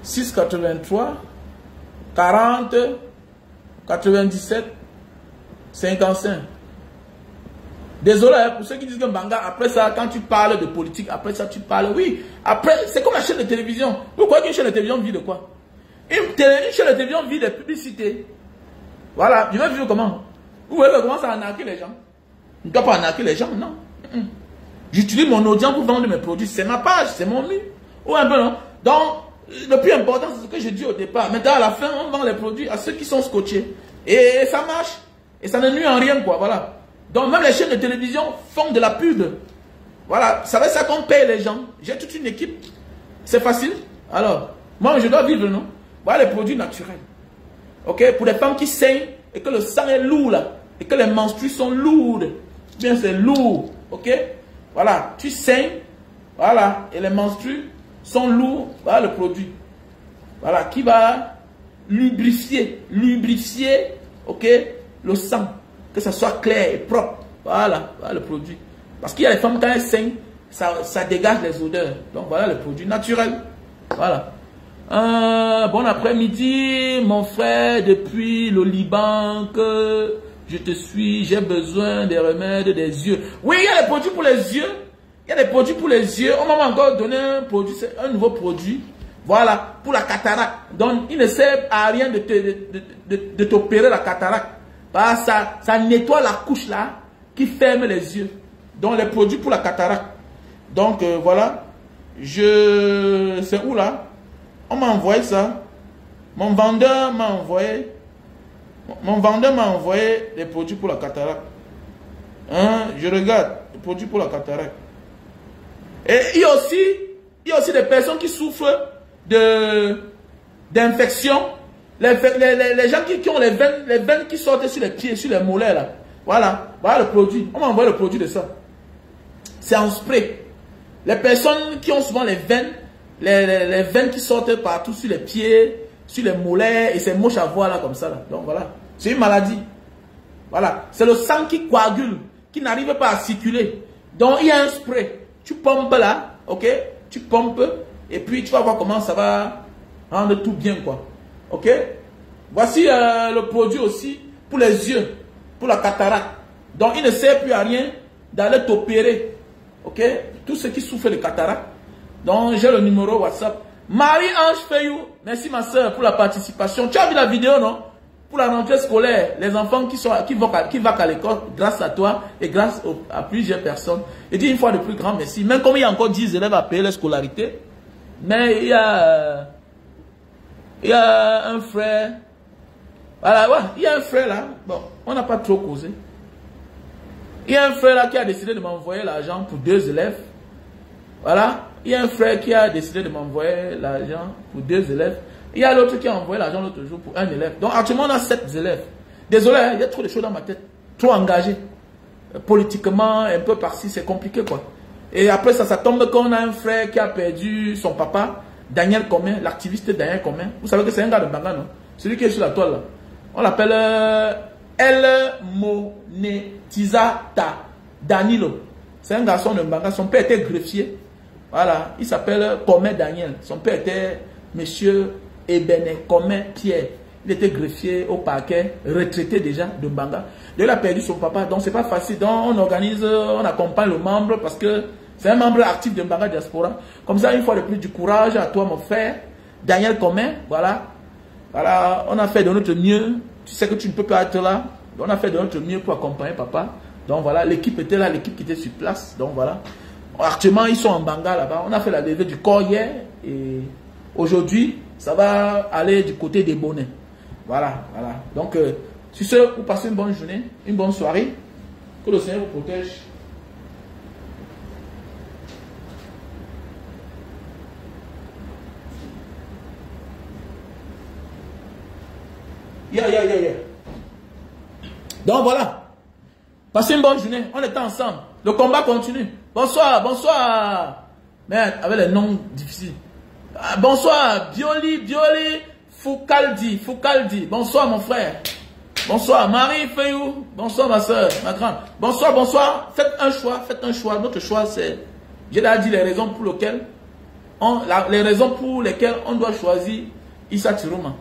683 40 97 55. Désolé pour ceux qui disent que Mbanga, après ça, quand tu parles de politique, après ça, tu parles, oui. Après, c'est comme la chaîne de télévision. Vous croyez qu'une chaîne de télévision vit de quoi? Une chaîne de télévision vit de publicité. Voilà, je vais vivre comment? Vous voyez comment ça arnaquer les gens? Je ne dois pas arnaquer les gens, non. J'utilise mon audience pour vendre mes produits. C'est ma page, c'est mon mur. Ou un peu, non? Donc, le plus important, c'est ce que je dis au départ. Maintenant, à la fin, on vend les produits à ceux qui sont scotchés. Et ça marche. Et ça ne nuit en rien, quoi. Voilà. Donc, même les chaînes de télévision font de la pub. Voilà. C'est avec ça qu'on paye les gens. J'ai toute une équipe. C'est facile. Alors, moi, je dois vivre, non? Voilà les produits naturels. Ok? Pour les femmes qui saignent et que le sang est lourd, là. Et que les menstrues sont lourdes. Bien, c'est lourd. Ok? Voilà. Tu saignes. Voilà. Et les menstrues sont lourds. Voilà le produit. Voilà. Qui va lubrifier. Ok? Le sang. Que ça soit clair et propre. Voilà. Voilà le produit. Parce qu'il y a les femmes, quand elles saignent, ça dégage les odeurs. Donc, voilà le produit naturel. Voilà. Bon après-midi, mon frère, depuis le Liban, que je te suis, j'ai besoin des remèdes des yeux. Oui, il y a des produits pour les yeux. Il y a des produits pour les yeux. On m'a encore donné un nouveau produit. Voilà, pour la cataracte. Donc, il ne sert à rien de t'opérer la cataracte. Parce que ça nettoie la couche là, qui ferme les yeux. Donc, les produits pour la cataracte. Donc, voilà. C'est où là? On m'a envoyé ça. Mon vendeur m'a envoyé des produits pour la cataracte. Hein, je regarde, le produit pour la cataracte. Et il y a aussi des personnes qui souffrent d'infection. Les gens qui ont les veines qui sortent sur les pieds, sur les mollets là. Voilà, voilà le produit. On m'a envoyé le produit de ça. C'est en spray. Les personnes qui ont souvent les veines qui sortent partout sur les pieds, sur les mollets, et c'est moche à voir là comme ça là. Donc voilà, c'est une maladie. Voilà, c'est le sang qui coagule, qui n'arrive pas à circuler. Donc il y a un spray. Tu pompes là, ok? Tu pompes et puis tu vas voir comment ça va rendre tout bien quoi. Ok? Voici le produit aussi pour les yeux, pour la cataracte. Donc il ne sert plus à rien d'aller t'opérer. Ok? Tous ceux qui souffrent de cataracte. Donc j'ai le numéro WhatsApp. Marie-Ange Fayou, merci ma soeur pour la participation. Tu as vu la vidéo non? Pour la rentrée scolaire, les enfants qui vont à l'école grâce à toi et grâce à plusieurs personnes. Et dis une fois de plus grand merci. Même comme il y a encore 10 élèves à payer leur scolarité, mais il y a un frère. Voilà, ouais, il y a un frère là. Bon, on n'a pas trop causé. Il y a un frère là qui a décidé de m'envoyer l'argent pour 2 élèves. Voilà, il y a un frère qui a décidé de m'envoyer l'argent pour 2 élèves. Il y a l'autre qui a envoyé l'argent l'autre jour pour 1 élève. Donc actuellement on a 7 élèves. Désolé, il y a trop de choses dans ma tête. Trop engagé. Politiquement, un peu par-ci, c'est compliqué quoi. Et après ça tombe quand on a un frère qui a perdu son papa, Daniel Commun, l'activiste Daniel Commun. Vous savez que c'est un gars de Mbanga, non? Celui qui est sur la toile là. On l'appelle El Monetizata Danilo. C'est un garçon de Mbanga. Son père était greffier. Voilà. Il s'appelle Commun Daniel. Son père était monsieur Ebene Commun Pierre. Il était greffier au parquet, retraité déjà de Mbanga. Il a perdu son papa. Donc c'est pas facile. Donc on organise, on accompagne le membre parce que c'est un membre actif de Mbanga Diaspora. Comme ça, une fois de plus, du courage à toi, mon frère, Daniel Commun. Voilà. Voilà, on a fait de notre mieux. Tu sais que tu ne peux pas être là. On a fait de notre mieux pour accompagner papa. Donc voilà, l'équipe était là, l'équipe qui était sur place. Donc voilà. Actuellement, ils sont en Mbanga là-bas. On a fait la levée du corps hier. Et aujourd'hui, ça va aller du côté des bonnets. Voilà, voilà. Donc, sur ce, vous passez une bonne journée, une bonne soirée. Que le Seigneur vous protège. Donc voilà. Passez une bonne journée. On est ensemble. Le combat continue. Bonsoir, bonsoir. Merde, avec les noms difficiles. Bonsoir, Bioli, Foucaldi. Bonsoir, mon frère. Bonsoir, Marie Fayou. Bonsoir, ma soeur, ma grande. Bonsoir, bonsoir. Faites un choix. Notre choix, c'est... J'ai déjà dit les raisons pour lesquelles on doit choisir Issa Tiroma.